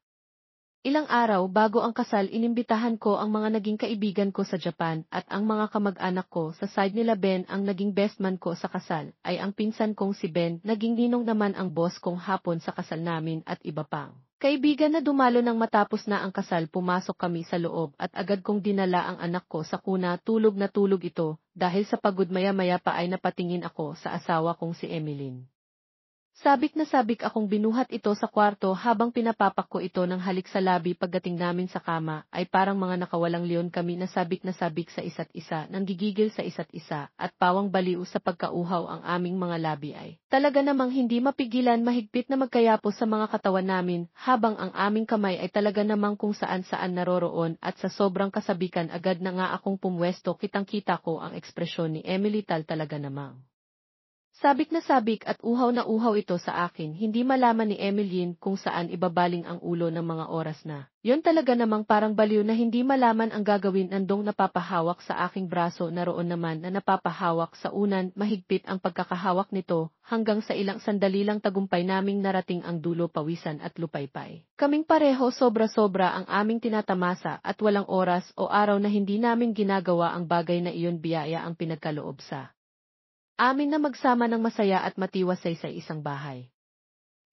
Ilang araw bago ang kasal, inimbitahan ko ang mga naging kaibigan ko sa Japan at ang mga kamag-anak ko sa side nila. Ben ang naging best man ko sa kasal, ay ang pinsan kong si Ben, naging ninong naman ang boss kong hapon sa kasal namin at iba pang kaibigan na dumalo. Nang matapos na ang kasal, pumasok kami sa loob at agad kong dinala ang anak ko sa kuna. Tulog na tulog ito, dahil sa pagod. Maya-maya pa ay napatingin ako sa asawa kong si Emeline. Sabik na sabik akong binuhat ito sa kwarto habang pinapapak ko ito ng halik sa labi. Pagdating namin sa kama, ay parang mga nakawalang leon kami na sabik sa isa't isa, nang gigigil sa isa't isa, at pawang baliw sa pagkauhaw ang aming mga labi ay talaga namang hindi mapigilan. Mahigpit na magkayapos sa mga katawan namin, habang ang aming kamay ay talaga namang kung saan-saan naroroon, at sa sobrang kasabikan agad na nga akong pumwesto. Kitang-kita ko ang ekspresyon ni Emily. Talaga namang sabik na sabik at uhaw na uhaw ito sa akin. Hindi malaman ni Emeline kung saan ibabaling ang ulo ng mga oras na yon. Talaga namang parang baliw na hindi malaman ang gagawin. Nandong napapahawak sa aking braso, naroon naman na napapahawak sa unan. Mahigpit ang pagkakahawak nito, hanggang sa ilang sandali lang tagumpay naming narating ang dulo. Pawisan at lupaypay kaming pareho, sobra-sobra ang aming tinatamasa, at walang oras o araw na hindi namin ginagawa ang bagay na iyon. Biyaya ang pinagkaloob sa amin na magsama ng masaya at matiwasay sa isang bahay.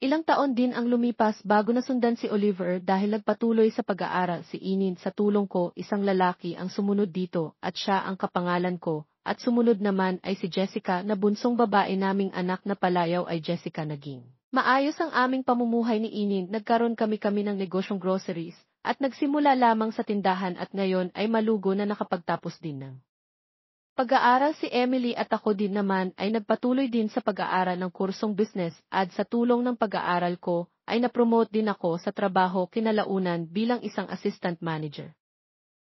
Ilang taon din ang lumipas bago nasundan si Oliver dahil nagpatuloy sa pag-aaral si Inin. Sa tulong ko, isang lalaki ang sumunod dito at siya ang kapangalan ko, at sumunod naman ay si Jessica na bunsong babae naming anak na palayaw ay Jessica. Naging maayos ang aming pamumuhay ni Inin. Nagkaroon kami ng negosyong groceries at nagsimula lamang sa tindahan, at ngayon ay malugo na nakapagtapos din ng pag-aaral. Si Emily at ako din naman ay nagpatuloy din sa pag-aaral ng kursong business, at sa tulong ng pag-aaral ko ay napromote din ako sa trabaho kinalaunan bilang isang assistant manager.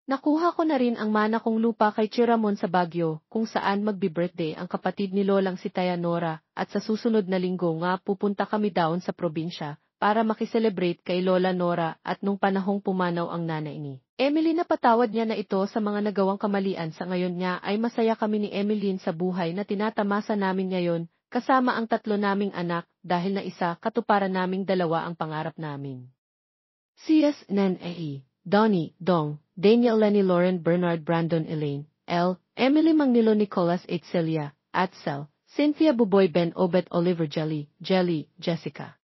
Nakuha ko na rin ang mana kong lupa kay Chiramon sa Baguio, kung saan magbi-birthday ang kapatid ni Lolang si Taya Nora, at sa susunod na linggo nga pupunta kami down sa probinsya para makiselebrate kay Lola Nora. At nung panahong pumanaw ang nanay ni Emily, napatawad niya na ito sa mga nagawang kamalian. Sa ngayon niya ay masaya kami ni Emeline sa buhay na tinatamasa namin ngayon, kasama ang 3 naming anak, dahil na isa katuparan naming 2 ang pangarap namin. C.S. Nan A.E. Donnie, Dong, Daniel, Lenny, Lauren, Bernard, Brandon, Elaine, L. Emily, Magnilo, Nicholas, Celia, Atzel, Cynthia, Buboy, Ben, Obet, Oliver, Jelly, Jessica.